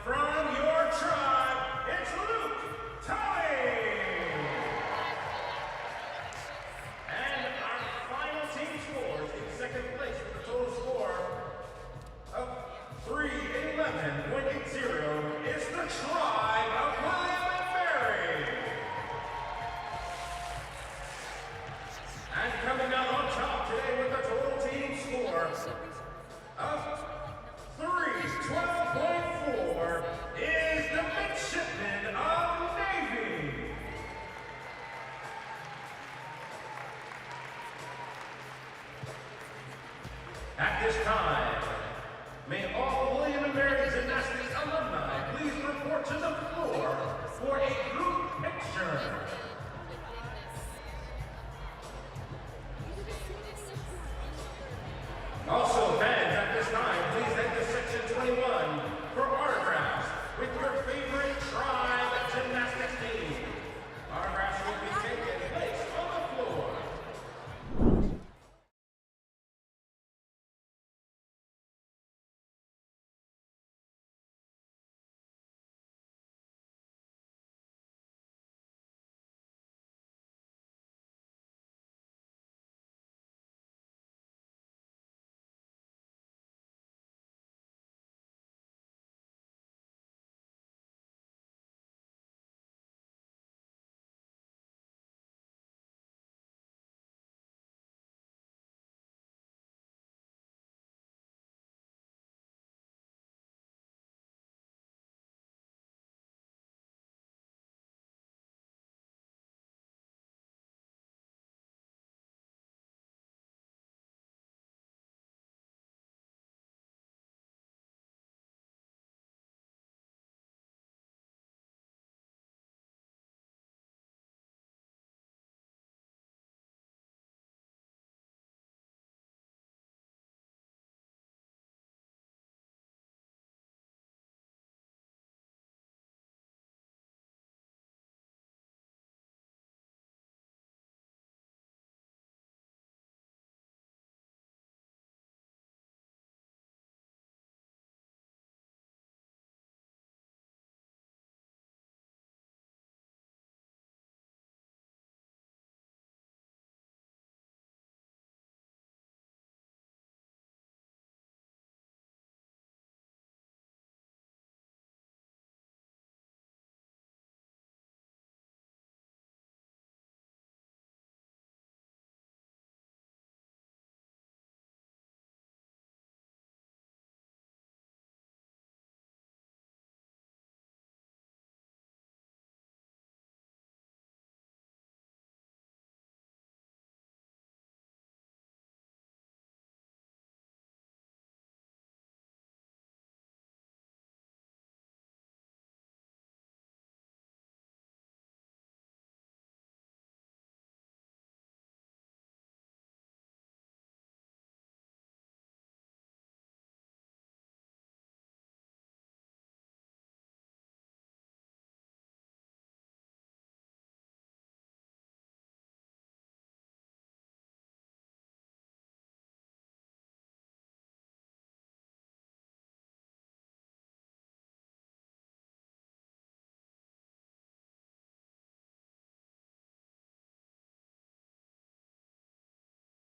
from your tribe, it's Luke Tully. And our final team scores in second place with a total score of 311.80 is the tribe of William and Mary. And coming out on top today with a total team score of 312.4 is the midshipman of Navy. At this time, may all William and Mary Gymnastics alumni please report to the floor for a group picture.